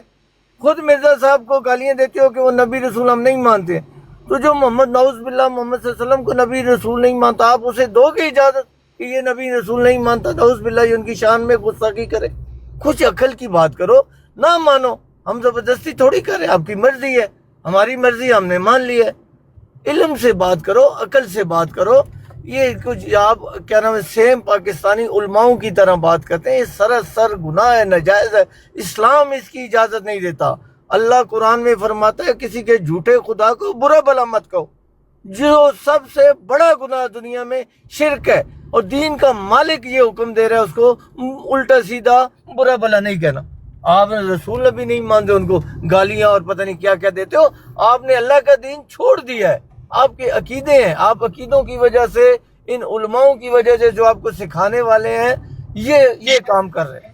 خود مرزا صاحب کو گالیاں دیتے ہو کہ وہ نبی رسول ہم نہیں مانتے, تو جو محمد نعوذ باللہ محمد صلی اللہ علیہ وسلم کو نبی رسول نہیں مانتا, آپ اسے دو گے اجازت کہ یہ نبی رسول نہیں مانتا, نعوذ باللہ یہ ان کی شان میں گستاخی کرے؟ کچھ عقل کی بات کرو, نہ مانو. ہم زبردستی تھوڑی کریں, آپ کی مرضی ہے, ہماری مرضی ہم نے مان لی ہے. علم سے بات کرو, عقل سے بات کرو. یہ کچھ آپ کیا نام ہے سیم پاکستانی علماؤں کی طرح بات کرتے ہیں, یہ سراسر گناہ ہے, ناجائز ہے, اسلام اس کی اجازت نہیں دیتا. اللہ قرآن میں فرماتا ہے کسی کے جھوٹے خدا کو برا بھلا مت کہو. جو سب سے بڑا گناہ دنیا میں شرک ہے, اور دین کا مالک یہ حکم دے رہا ہے اس کو الٹا سیدھا برا بھلا نہیں کہنا. آپ نے رسول نبی نہیں مانتے, ان کو گالیاں اور پتہ نہیں کیا کیا دیتے ہو. آپ نے اللہ کا دین چھوڑ دیا ہے, آپ کے عقیدے ہیں, آپ عقیدوں کی وجہ سے, ان علماؤں کی وجہ سے جو آپ کو سکھانے والے ہیں یہ کام کر رہے ہیں.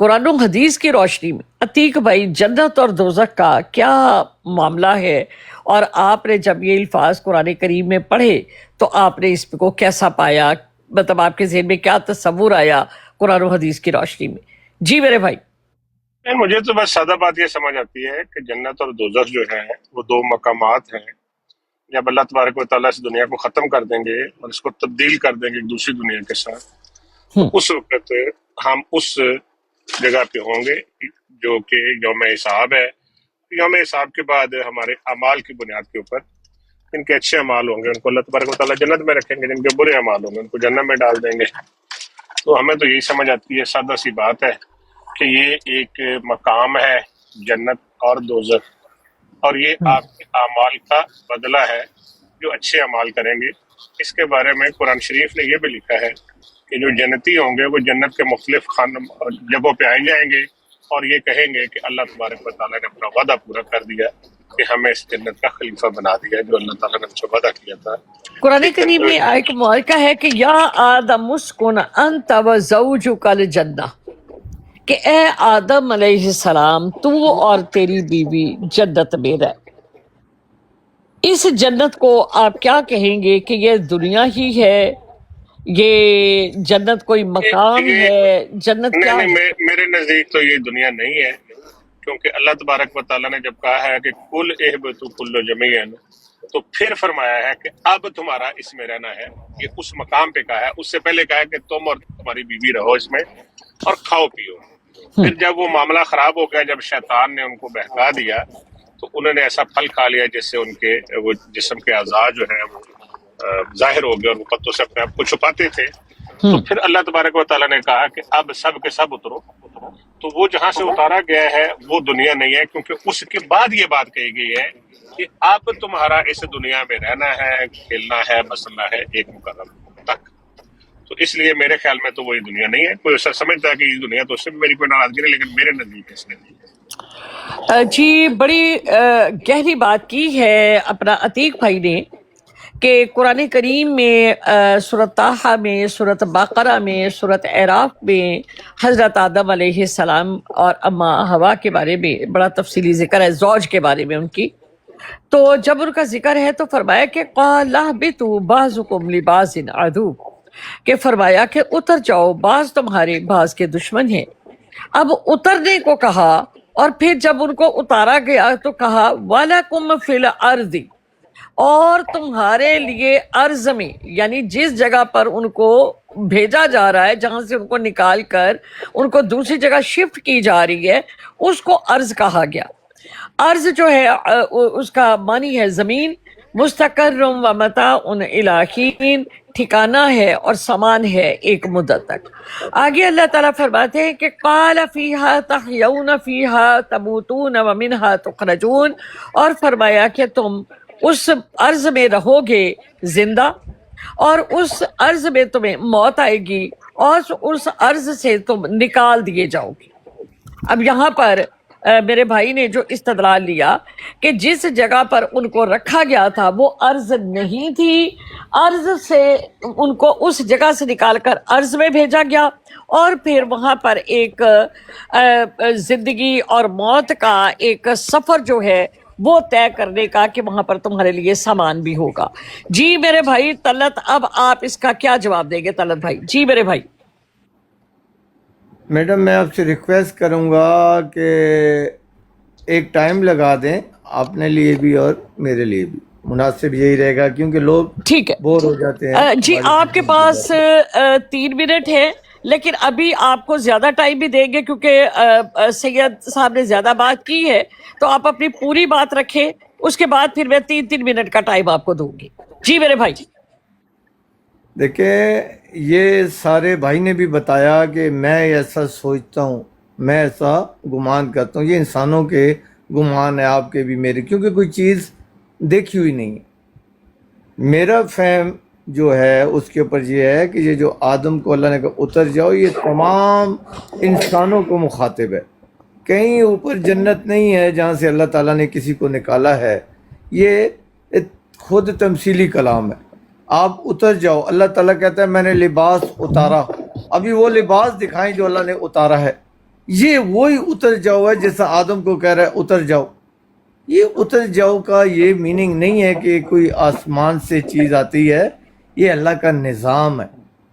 قرآن و حدیث کی روشنی میں عتیق بھائی جنت اور دوزخ کا کیا معاملہ ہے، اور آپ نے جب یہ الفاظ قرآن کریم میں پڑھے تو آپ نے اس کو کیسا پایا، مطلب آپ کے ذہن میں کیا تصور آیا قرآن و حدیث کی روشنی میں؟ جی میرے بھائی۔ نہیں، مجھے تو بس سادہ بات یہ سمجھ آتی ہے کہ جنت اور دوزخ جو ہے وہ دو مقامات ہیں. جب اللہ تبارک و تعالیٰ اس دنیا کو ختم کر دیں گے اور اس کو تبدیل کر دیں گے ایک دوسری دنیا کے ساتھ، تو اس وقت ہم اس جگہ پہ ہوں گے جو کہ یوم حساب ہے. یوم حساب کے بعد ہمارے اعمال کی بنیاد کے اوپر جن کے اچھے اعمال ہوں گے ان کو اللہ تبارک و تعالیٰ جنت میں رکھیں گے، جن کے برے اعمال ہوں گے ان کو جہنم میں ڈال دیں گے. تو ہمیں تو یہی سمجھ آتی ہے، سادہ سی بات ہے کہ یہ ایک مقام ہے جنت اور دوزخ، اور یہ آپ کے اعمال کا بدلہ ہے جو اچھے اعمال کریں گے. اس کے بارے میں قرآن شریف نے یہ بھی لکھا ہے کہ جو جنتی ہوں گے وہ جنت کے مختلف جگہوں پہ آئے جائیں گے اور یہ کہیں گے کہ اللہ تبارک و تعالیٰ نے اپنا وعدہ پورا کر دیا کہ ہمیں اس جنت کا خلیفہ بنا دیا جو اللہ تعالیٰ نے ہم سے وعدہ کیا تھا. قرآن کریم میں ایک معرکہ ہے کہ یا آدم اسکن انت وزوجک الجنہ، کہ اے آدم علیہ السلام تو اور تیری بیوی جنت میں رہ. اس جنت کو آپ کیا کہیں گے کہ یہ دنیا ہی ہے، یہ جنت کوئی مقام ہے، جنت کیا ہے؟ نہیں، میرے نزدیک تو یہ دنیا نہیں ہے، کیونکہ اللہ تبارک و تعالیٰ نے جب کہا ہے کہ کل اہبطوا کل جمیعا، تو پھر فرمایا ہے کہ اب تمہارا اس میں رہنا ہے. یہ اس مقام پہ کہا ہے، اس سے پہلے کہا ہے کہ تم اور تمہاری بیوی رہو اس میں اور کھاؤ پیو. پھر جب وہ معاملہ خراب ہو گیا، جب شیطان نے ان کو بہکا دیا تو انہوں نے ایسا پھل کھا لیا جس سے ان کے وہ جسم کے اعضاء جو ہیں وہ ظاہر ہو گئے اور وہ پتوں سے اپنے آپ کو چھپاتے تھے. تو پھر اللہ تبارک و تعالیٰ نے کہا کہ اب سب کے سب اترو. تو وہ جہاں سے اتارا گیا ہے وہ دنیا نہیں ہے، کیونکہ اس کے بعد یہ بات کہی گئی ہے کہ اب تمہارا اس دنیا میں رہنا ہے، کھیلنا ہے، بسنا ہے ایک مقرر تک. تو اس لیے میرے خیال میں تو وہی دنیا نہیں ہے. کوئی ایسا سمجھتا ہے کہ یہ دنیا، تو اس سے بھی میری کوئی ناراضگی نہیں، لیکن میرے نزدیک اس نے نہیں ہے. جی بڑی گہری بات کی ہے اپنا عتیق بھائی نے کہ قرآن کریم میں سورۃ طٰہٰ میں، سورۃ بقرہ میں، سورۃ اعراف میں حضرت آدم علیہ السلام اور اماں حوا کے بارے میں بڑا تفصیلی ذکر ہے، زوج کے بارے میں ان کی. تو جب ان کا ذکر ہے تو فرمایا کہ قَالَ اهْبِطُوا بَعْضُكُمْ لِبَعْضٍ عَدُوٌّ، کہ فرمایا کہ اتر جاؤ، بعض تمہارے بعض کے دشمن ہیں. اب اترنے کو کہا اور پھر جب ان کو اتارا گیا تو کہا وَلَكُمْ فِي الْأَرْضِ، اور تمہارے لیے ارض میں، یعنی جس جگہ پر ان کو بھیجا جا رہا ہے، جہاں سے ان کو نکال کر ان کو دوسری جگہ شفٹ کی جا رہی ہے، اس کو ارض کہا گیا. ارض جو ہے اس کا معنی ہے زمین، مستقر و متاع الی حین، ٹھکانہ ہے اور سامان ہے ایک مدت تک. آگے اللہ تعالیٰ فرماتے ہیں کہ قال فیہا تحیون فیہا تموتون ومنہا تخرجون، اور فرمایا کہ تم اس ارض میں رہو گے زندہ اور اس ارض میں تمہیں موت آئے گی اور اس ارض سے تم نکال دیے جاؤ گے. اب یہاں پر میرے بھائی نے جو استدلال لیا کہ جس جگہ پر ان کو رکھا گیا تھا وہ ارض نہیں تھی، ارض سے ان کو اس جگہ سے نکال کر ارض میں بھیجا گیا اور پھر وہاں پر ایک زندگی اور موت کا ایک سفر جو ہے وہ طے کرنے کا کہ وہاں پر تمہارے لیے سامان بھی ہوگا. جی میرے بھائی طلعت، اب آپ اس کا کیا جواب دیں گے طلعت بھائی؟ جی میرے بھائی. میڈم میں آپ سے ریکویسٹ کروں گا کہ ایک ٹائم لگا دیں اپنے لیے بھی اور میرے لیے بھی، مناسب یہی رہے گا کیونکہ لوگ ٹھیک ہے بور ہو جاتے ہیں. جی آپ کے پاس 3 منٹ ہے، لیکن ابھی آپ کو زیادہ ٹائم بھی دیں گے کیونکہ سید صاحب نے زیادہ بات کی ہے، تو آپ اپنی پوری بات رکھیں، اس کے بعد پھر میں 3 منٹ کا ٹائم آپ کو دوں گی. جی میرے بھائی. دیکھیں یہ سارے بھائی نے بھی بتایا کہ میں ایسا سوچتا ہوں، میں ایسا گمان کرتا ہوں. یہ انسانوں کے گمان ہے، آپ کے بھی میرے، کیونکہ کوئی چیز دیکھی ہوئی نہیں. میرا فہم جو ہے اس کے اوپر یہ ہے کہ یہ جو آدم کو اللہ نے کہا اتر جاؤ، یہ تمام انسانوں کو مخاطب ہے. کہیں اوپر جنت نہیں ہے جہاں سے اللہ تعالیٰ نے کسی کو نکالا ہے، یہ خود تمثیلی کلام ہے. آپ اتر جاؤ، اللہ تعالیٰ کہتا ہے میں نے لباس اتارا. ابھی وہ لباس دکھائیں جو اللہ نے اتارا ہے. یہ وہی اتر جاؤ ہے جیسا آدم کو کہہ رہا ہے اتر جاؤ. یہ اتر جاؤ کا یہ میننگ نہیں ہے کہ کوئی آسمان سے چیز آتی ہے، یہ اللہ کا نظام ہے.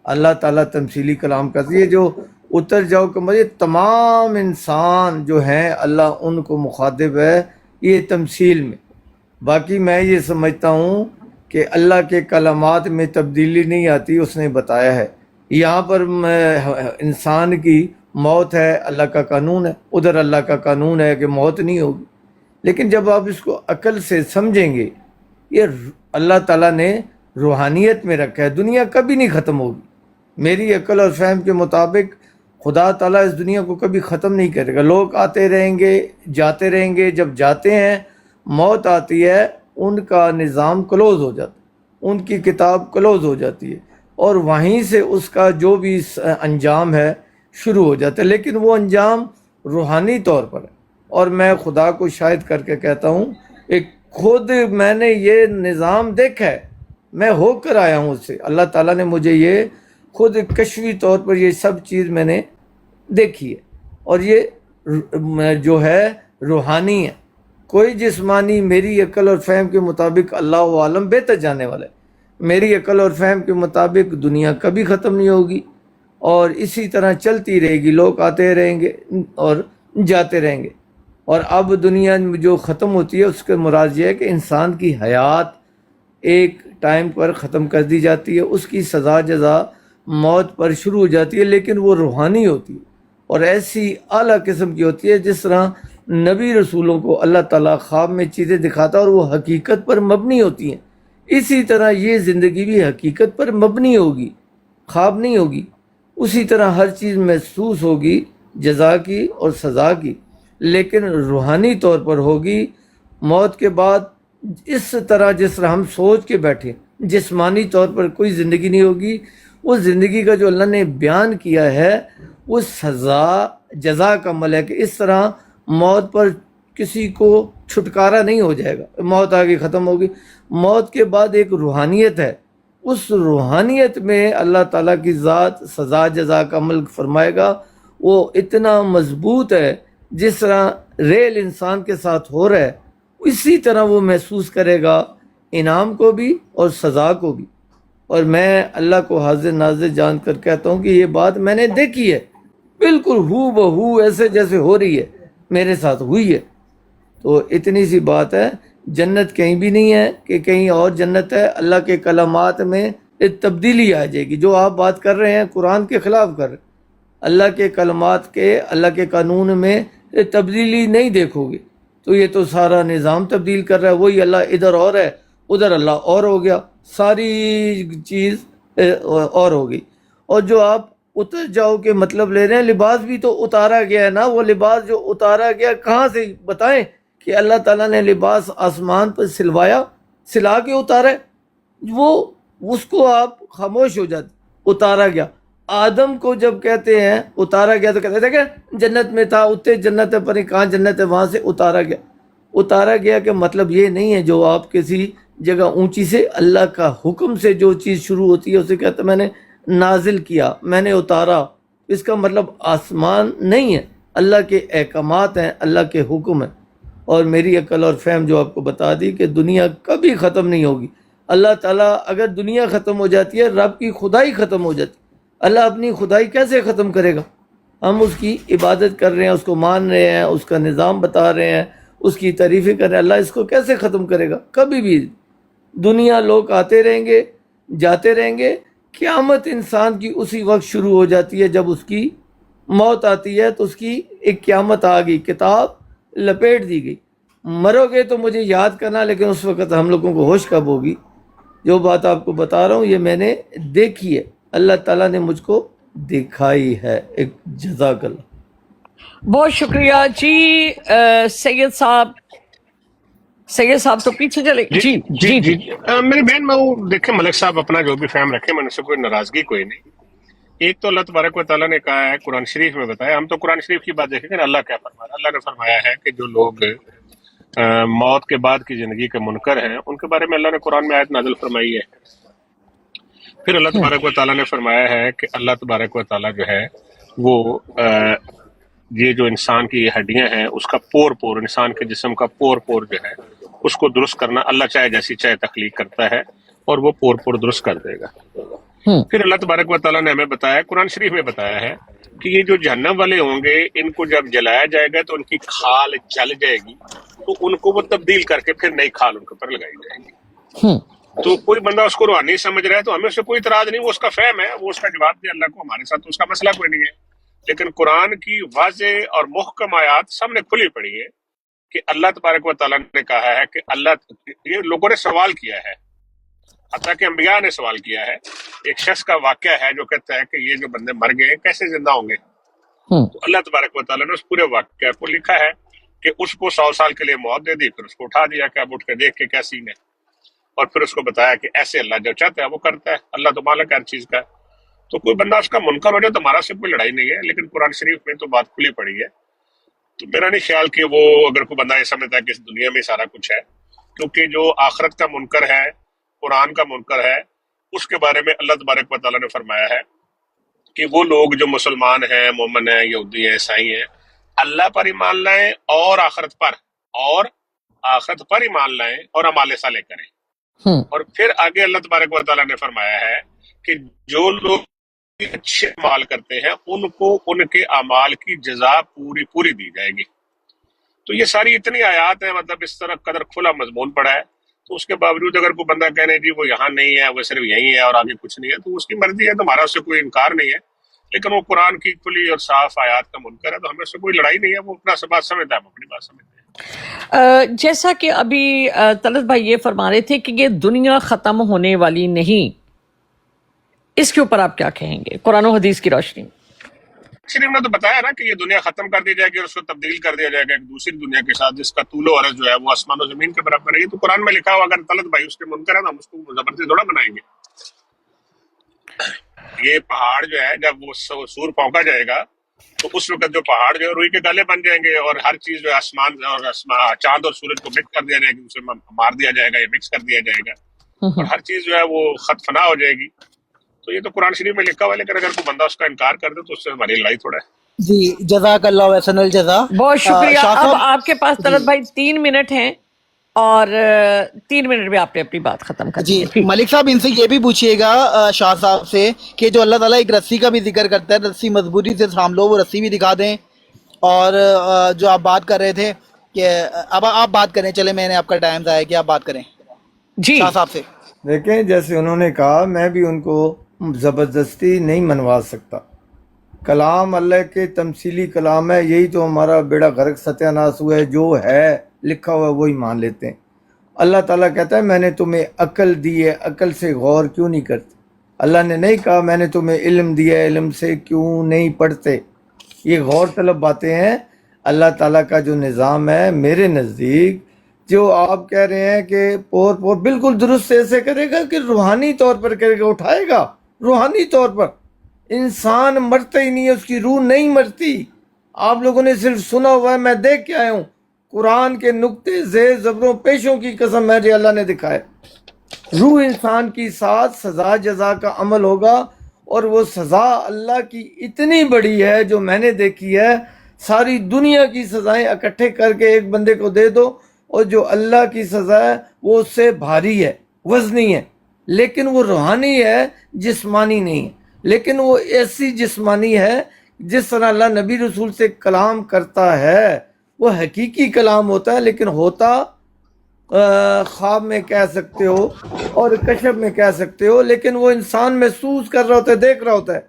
اللہ تعالیٰ تمثیلی کلام کرتی ہے. یہ جو اتر جاؤ کا مطلب تمام انسان جو ہیں اللہ ان کو مخاطب ہے یہ تمثیل میں. باقی میں یہ سمجھتا ہوں کہ اللہ کے کلمات میں تبدیلی نہیں آتی، اس نے بتایا ہے. یہاں پر انسان کی موت ہے، اللہ کا قانون ہے، ادھر اللہ کا قانون ہے کہ موت نہیں ہوگی. لیکن جب آپ اس کو عقل سے سمجھیں گے، یہ اللہ تعالیٰ نے روحانیت میں رکھا ہے. دنیا کبھی نہیں ختم ہوگی. میری عقل اور فہم کے مطابق خدا تعالیٰ اس دنیا کو کبھی ختم نہیں کرے گا. لوگ آتے رہیں گے، جاتے رہیں گے. جب جاتے ہیں موت آتی ہے، ان کا نظام کلوز ہو جاتا ہے، ان کی کتاب کلوز ہو جاتی ہے، اور وہیں سے اس کا جو بھی انجام ہے شروع ہو جاتا ہے. لیکن وہ انجام روحانی طور پر ہے. اور میں خدا کو شاہد کر کے کہتا ہوں، ایک خود میں نے یہ نظام دیکھا ہے، میں ہو کر آیا ہوں اس سے. اللہ تعالیٰ نے مجھے یہ خود کشفی طور پر یہ سب چیز میں نے دیکھی ہے، اور یہ جو ہے روحانی ہے. کوئی جسمانی میری عقل اور فہم کے مطابق اللہ عالم بہتر جانے والا ہے. میری عقل اور فہم کے مطابق دنیا کبھی ختم نہیں ہوگی، اور اسی طرح چلتی رہے گی. لوگ آتے رہیں گے اور جاتے رہیں گے. اور اب دنیا جو ختم ہوتی ہے اس کے مراد یہ ہے کہ انسان کی حیات ایک ٹائم پر ختم کر دی جاتی ہے، اس کی سزا جزا موت پر شروع ہو جاتی ہے. لیکن وہ روحانی ہوتی ہے اور ایسی اعلیٰ قسم کی ہوتی ہے جس طرح نبی رسولوں کو اللہ تعالیٰ خواب میں چیزیں دکھاتا ہے اور وہ حقیقت پر مبنی ہوتی ہیں. اسی طرح یہ زندگی بھی حقیقت پر مبنی ہوگی، خواب نہیں ہوگی. اسی طرح ہر چیز محسوس ہوگی جزا کی اور سزا کی، لیکن روحانی طور پر ہوگی. موت کے بعد اس طرح جس طرح ہم سوچ کے بیٹھے جسمانی طور پر کوئی زندگی نہیں ہوگی. اس زندگی کا جو اللہ نے بیان کیا ہے وہ سزا جزا کا عمل ہے کہ اس طرح موت پر کسی کو چھٹکارا نہیں ہو جائے گا. موت آگے ختم ہوگی. موت کے بعد ایک روحانیت ہے. اس روحانیت میں اللہ تعالیٰ کی ذات سزا جزا کا عمل فرمائے گا. وہ اتنا مضبوط ہے جس طرح ریل انسان کے ساتھ ہو رہا ہے اسی طرح وہ محسوس کرے گا انعام کو بھی اور سزا کو بھی. اور میں اللہ کو حاضر ناظر جان کر کہتا ہوں کہ یہ بات میں نے دیکھی ہے، بالکل ہو بہو ایسے جیسے ہو رہی ہے میرے ساتھ ہوئی ہے. تو اتنی سی بات ہے. جنت کہیں بھی نہیں ہے کہ کہیں اور جنت ہے. اللہ کے کلمات میں ایک تبدیلی آ جائے گی. جو آپ بات کر رہے ہیں قرآن کے خلاف کر رہے ہیں. اللہ کے کلمات کے اللہ کے قانون میں تبدیلی نہیں دیکھو گے تو یہ تو سارا نظام تبدیل کر رہا ہے. وہی اللہ ادھر اور ہے، ادھر اللہ اور ہو گیا، ساری چیز اور ہو گئی. اور جو آپ اتر جاؤ کے مطلب لے رہے ہیں، لباس بھی تو اتارا گیا ہے نا. وہ لباس جو اتارا گیا کہاں سے بتائیں کہ اللہ تعالیٰ نے لباس آسمان پر سلا کے اتارا ہے. وہ اس کو آپ خاموش ہو جاتے. اتارا گیا. آدم کو جب کہتے ہیں اتارا گیا تو کہتے ہیں کہ جنت میں تھا، اتنے جنت ہے، پر کہاں جنت ہے، وہاں سے اتارا گیا. اتارا گیا کہ مطلب یہ نہیں ہے جو آپ کسی جگہ اونچی سے اللہ کا حکم سے جو چیز شروع ہوتی ہے اسے کہتے ہیں میں نے نازل کیا، میں نے اتارا. اس کا مطلب آسمان نہیں ہے، اللہ کے احکامات ہیں، اللہ کے حکم ہیں. اور میری عقل اور فہم جو آپ کو بتا دی کہ دنیا کبھی ختم نہیں ہوگی. اللہ تعالیٰ اگر دنیا ختم ہو جاتی ہے رب کی خدائی ختم ہو جاتی ہے. اللہ اپنی خدائی کیسے ختم کرے گا؟ ہم اس کی عبادت کر رہے ہیں، اس کو مان رہے ہیں، اس کا نظام بتا رہے ہیں، اس کی تعریفیں کر رہے ہیں. اللہ اس کو کیسے ختم کرے گا؟ کبھی بھی. دنیا لوگ آتے رہیں گے، جاتے رہیں گے. قیامت انسان کی اسی وقت شروع ہو جاتی ہے جب اس کی موت آتی ہے. تو اس کی ایک قیامت آ گئی، کتاب لپیٹ دی گئی. مرو گے تو مجھے یاد کرنا، لیکن اس وقت ہم لوگوں کو ہوش کب ہوگی؟ جو بات آپ کو بتا رہا ہوں یہ میں نے دیکھی ہے، اللہ تعالیٰ نے مجھ کو دکھائی ہے. ایک جزاک اللہ. بہت شکریہ جی. سید صاحب تو پیچھے چلے. جی میری بہن میں وہ دیکھیں ملک صاحب اپنا جو بھی فہم رکھے، میں نے سے کوئی ناراضگی کوئی نہیں. ایک تو اللہ تبارک و تعالیٰ نے کہا ہے قرآن شریف میں بتایا. ہم تو قرآن شریف کی بات دیکھیں کہ اللہ کیا فرمایا. اللہ نے فرمایا ہے کہ جو لوگ موت کے بعد کی زندگی کے منکر ہیں ان کے بارے میں اللہ نے قرآن میں آیت نازل فرمائی ہے. پھر اللہ تبارک و تعالیٰ نے فرمایا ہے کہ اللہ تبارک و تعالیٰ جو ہے وہ یہ جو انسان کی یہ ہڈیاں ہیں اس کا پور انسان کے جسم کا پور جو ہے اس کو درست کرنا اللہ چاہے جیسی چاہے تخلیق کرتا ہے اور وہ پور درست کر دے گا۔ پھر اللہ تبارک و تعالیٰ نے ہمیں بتایا، قرآن شریف میں بتایا ہے کہ یہ جو جہنم والے ہوں گے ان کو جب جلایا جائے گا تو ان کی کھال جل جائے گی، تو ان کو وہ تبدیل کر کے پھر نئی کھال ان کے اوپر لگائی جائے گی۔ تو کوئی بندہ اس کو روحانی سمجھ رہا ہے تو ہمیں اس سے کوئی اعتراض نہیں، وہ اس کا فہم ہے، وہ اس کا جواب دے اللہ کو، ہمارے ساتھ تو اس کا مسئلہ کوئی نہیں ہے۔ لیکن قرآن کی واضح اور محکم آیات سب نے کھلی پڑی ہے کہ اللہ تبارک و تعالیٰ نے کہا ہے کہ یہ لوگوں نے سوال کیا ہے، حتیٰ کہ انبیاء نے سوال کیا ہے۔ ایک شخص کا واقعہ ہے جو کہتا ہے کہ یہ جو بندے مر گئے کیسے زندہ ہوں گے، تو اللہ تبارک و تعالیٰ نے اس پورے واقعہ کو لکھا ہے کہ اس کو 100 سال کے لیے موت دے دی، پھر اس کو اٹھا دیا کہ اب اٹھ کے دیکھ کے کیا سین ہے، اور پھر اس کو بتایا کہ ایسے اللہ جو چاہتا ہے وہ کرتا ہے، اللہ تو مالک ہر چیز کا ہے۔ تو کوئی بندہ اس کا منکر ہو جائے تو ہمارا سے کوئی لڑائی نہیں ہے، لیکن قرآن شریف میں تو بات کھلی پڑی ہے۔ تو میرا نہیں خیال کہ وہ اگر کوئی بندہ یہ سمجھتا ہے کہ اس دنیا میں سارا کچھ ہے، کیونکہ جو آخرت کا منکر ہے، قرآن کا منکر ہے، اس کے بارے میں اللہ تبارک و تعالیٰ نے فرمایا ہے کہ وہ لوگ جو مسلمان ہیں، مومن ہیں، یہودی ہیں، عیسائی ہیں، اللہ پر ایمان لائیں اور آخرت پر ایمان لائیں اور اعمال صالح کریں۔ اور پھر آگے اللہ تبارک و تعالیٰ نے فرمایا ہے کہ جو لوگ اچھے اعمال کرتے ہیں ان کو ان کے اعمال کی جزا پوری دی جائے گی۔ تو یہ ساری اتنی آیات ہیں، مطلب اس طرح قدر کھلا مضمون پڑا ہے، تو اس کے باوجود اگر کوئی بندہ کہنے جی وہ یہاں نہیں ہے، وہ صرف یہی ہے اور آگے کچھ نہیں ہے، تو اس کی مرضی ہے، تو ہمارا اس سے کوئی انکار نہیں ہے، لیکن وہ قرآن کی کھلی اور صاف آیات کا منکر ہے، تو ہمیں اس سے کوئی لڑائی نہیں ہے، وہ اپنا بات سمجھتا ہے، ہم اپنی بات سمجھتے ہیں۔ جیسا کہ ابھی طلعت بھائی یہ فرما رہے تھے کہ یہ دنیا ختم ہونے والی نہیں، اس کے اوپر آپ کیا کہیں گے قرآن و حدیث کی روشنی میں؟ شریف نے تو بتایا نا کہ یہ دنیا ختم کر دی جائے گی اور اس کو تبدیل کر دیا جائے گا ایک دوسری دنیا کے ساتھ جس کا طول و عرض جو ہے وہ آسمان و زمین کے برابر ہے۔ یہ تو قرآن میں لکھا ہوا، اگر طلعت بھائی اس کے منکر ہے تو ہم اس کو زبردستی تھوڑا بنائیں گے۔ یہ پہاڑ جو ہے جب وہ سور پونکا جائے گا تو اس وقت جو پہاڑ جو ہے روئی کے گالے بن جائیں گے، اور ہر چیز جو ہے آسمان اور چاند اور سورج کو مکس کر دیا جائے گا، اسے مار دیا جائے گا یا مکس کر دیا جائے گا، اور ہر چیز جو ہے وہ خط فنا ہو جائے گی۔ تو یہ تو قرآن شریف میں لکھا ہوا ہے، لیکن اگر کوئی بندہ اس کا انکار کر دے تو اس سے ہماری لڑائی تھوڑا ہے۔ جی جزاک اللہ احسن الجزا۔ بہت شکریہ۔ شاہ اب صاحب آپ کے پاس طلعت بھائی 3 منٹ ہیں، اور 3 منٹ میں آپ نے اپنی بات ختم کر جی دی۔ ملک صاحب ان سے یہ بھی پوچھیے گا شاہ صاحب سے کہ جو اللہ تعالیٰ ایک رسی کا بھی ذکر کرتا ہے، رسی مضبوطی سے تھام لو، وہ رسی بھی دکھا دیں، اور جو آپ بات کر رہے تھے کہ اب آپ بات کریں، چلے میں نے آپ کا ٹائم ضائع کیا، آپ بات کریں جی شاہ صاحب سے۔ دیکھیں جیسے انہوں نے کہا، میں بھی ان کو زبردستی نہیں منوا سکتا، کلام اللہ کے تمثیلی کلام ہے، یہی تو ہمارا بیڑا غرق ستیہ ناس ہوا ہے، جو ہے لکھا ہوا ہے وہی مان لیتے ہیں۔ اللہ تعالیٰ کہتا ہے میں نے تمہیں عقل دی ہے، عقل سے غور کیوں نہیں کرتے؟ اللہ نے نہیں کہا میں نے تمہیں علم دیا ہے، علم سے کیوں نہیں پڑھتے؟ یہ غور طلب باتیں ہیں۔ اللہ تعالیٰ کا جو نظام ہے میرے نزدیک، جو آپ کہہ رہے ہیں کہ پور بالکل درست ایسے کرے گا کہ روحانی طور پر کرے گا، اٹھائے گا روحانی طور پر۔ انسان مرتا ہی نہیں ہے، اس کی روح نہیں مرتی۔ آپ لوگوں نے صرف سنا ہوا ہے، میں دیکھ کے آیا ہوں، قرآن کے نقطے زیر زبروں پیشوں کی قسم ہے جو اللہ نے دکھائے، روح انسان کی ساتھ سزا جزا کا عمل ہوگا، اور وہ سزا اللہ کی اتنی بڑی ہے جو میں نے دیکھی ہے، ساری دنیا کی سزائیں اکٹھے کر کے ایک بندے کو دے دو، اور جو اللہ کی سزا ہے وہ اس سے بھاری ہے، وزنی ہے، لیکن وہ روحانی ہے، جسمانی نہیں ہے، لیکن وہ ایسی جسمانی ہے جس طرح اللہ نبی رسول سے کلام کرتا ہے، وہ حقیقی کلام ہوتا ہے، لیکن ہوتا خواب میں کہہ سکتے ہو اور کشف میں کہہ سکتے ہو، لیکن وہ انسان محسوس کر رہا ہوتا ہے، دیکھ رہا ہوتا ہے۔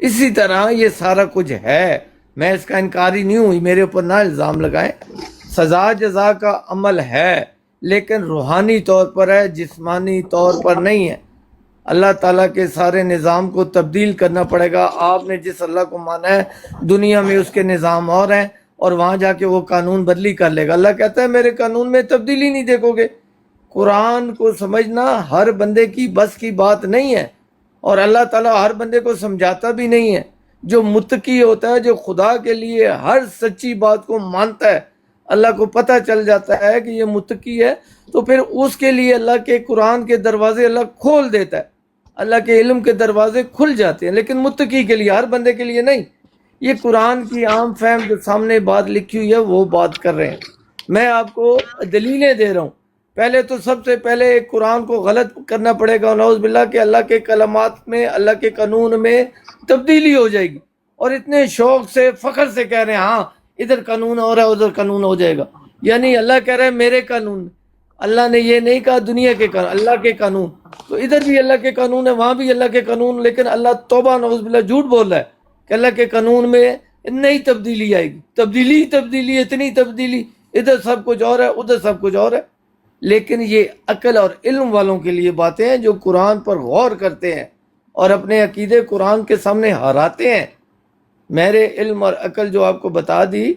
اسی طرح یہ سارا کچھ ہے، میں اس کا انکاری نہیں ہوں، میرے اوپر نہ الزام لگائیں۔ سزا جزا کا عمل ہے، لیکن روحانی طور پر ہے، جسمانی طور پر نہیں ہے۔ اللہ تعالیٰ کے سارے نظام کو تبدیل کرنا پڑے گا۔ آپ نے جس اللہ کو مانا ہے، دنیا میں اس کے نظام اور ہیں، اور وہاں جا کے وہ قانون بدلی کر لے گا۔ اللہ کہتا ہے میرے قانون میں تبدیلی نہیں دیکھو گے۔ قرآن کو سمجھنا ہر بندے کی بس کی بات نہیں ہے، اور اللہ تعالیٰ ہر بندے کو سمجھاتا بھی نہیں ہے۔ جو متقی ہوتا ہے، جو خدا کے لیے ہر سچی بات کو مانتا ہے، اللہ کو پتہ چل جاتا ہے کہ یہ متقی ہے، تو پھر اس کے لیے اللہ کے قرآن کے دروازے اللہ کھول دیتا ہے، اللہ کے علم کے دروازے کھل جاتے ہیں، لیکن متقی کے لیے، ہر بندے کے لیے نہیں۔ یہ قرآن کی عام فہم جو سامنے بات لکھی ہوئی ہے وہ بات کر رہے ہیں. میں آپ کو دلیلیں دے رہا ہوں. پہلے تو سب سے پہلے قرآن کو غلط کرنا پڑے گا نعوذ باللہ کہ اللہ کے کلمات میں، اللہ کے قانون میں تبدیلی ہو جائے گی، اور اتنے شوق سے فخر سے کہہ رہے ہیں ہاں ادھر قانون ہو رہا ہے ادھر قانون ہو جائے گا. یعنی اللہ کہہ رہا ہے میرے قانون، اللہ نے یہ نہیں کہا دنیا کے قانون، اللہ کے قانون. تو ادھر بھی اللہ کے قانون ہے، وہاں بھی اللہ کے قانون، لیکن اللہ توبہ نعوذ باللہ جھوٹ بول رہا ہے کہ اللہ کے قانون میں نئی تبدیلی آئے گی. تبدیلی اتنی تبدیلی، ادھر سب کچھ اور ہے ادھر سب کچھ اور ہے. لیکن یہ عقل اور علم والوں کے لیے باتیں ہیں جو قرآن پر غور کرتے ہیں اور اپنے عقیدے قرآن کے سامنے ہراتے ہیں. میرے علم اور عقل جو آپ کو بتا دی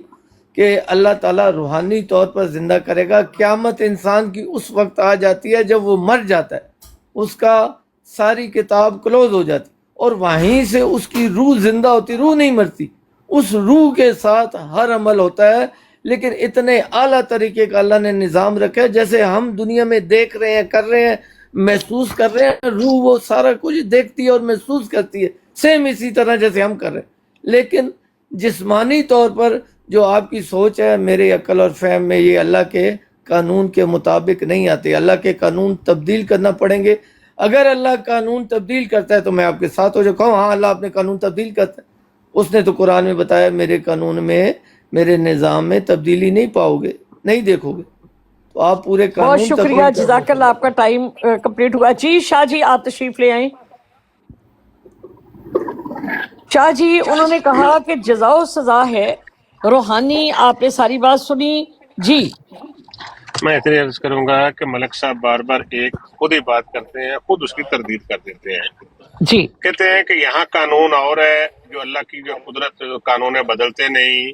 کہ اللہ تعالیٰ روحانی طور پر زندہ کرے گا. قیامت انسان کی اس وقت آ جاتی ہے جب وہ مر جاتا ہے، اس کا ساری کتاب کلوز ہو جاتی، اور وہیں سے اس کی روح زندہ ہوتی. روح نہیں مرتی، اس روح کے ساتھ ہر عمل ہوتا ہے، لیکن اتنے اعلیٰ طریقے کا اللہ نے نظام رکھا ہے. جیسے ہم دنیا میں دیکھ رہے ہیں، کر رہے ہیں، محسوس کر رہے ہیں، روح وہ سارا کچھ دیکھتی ہے اور محسوس کرتی ہے، سیم اسی طرح جیسے ہم کر رہے ہیں. لیکن جسمانی طور پر جو آپ کی سوچ ہے میرے عقل اور فہم میں، یہ اللہ کے قانون کے مطابق نہیں آتے. اللہ کے قانون تبدیل کرنا پڑیں گے. اگر اللہ قانون تبدیل کرتا ہے تو میں آپ کے ساتھ ہو جاؤں، ہاں اللہ اپنے قانون تبدیل کرتا ہے. اس نے تو قرآن میں بتایا میرے قانون میں، میرے نظام میں تبدیلی نہیں پاؤ گے، نہیں دیکھو گے. تو آپ پورے قانون بہت شکریہ، جزاک اللہ، آپ کا ٹائم کمپلیٹ ہوا. جی شاہ جی آپ تشریف لے آئیں. شاہ جی انہوں نے کہا کہ جزا و سزا ہے روحانی. آپ نے ساری بات سنی جی. میں اتنی عرض کروں گا کہ ملک صاحب بار بار ایک خود ہی بات کرتے ہیں، خود اس کی تردید کر دیتے ہیں. جی کہتے ہیں کہ یہاں قانون اور ہے، جو اللہ کی جو قدرت قانون ہے بدلتے نہیں.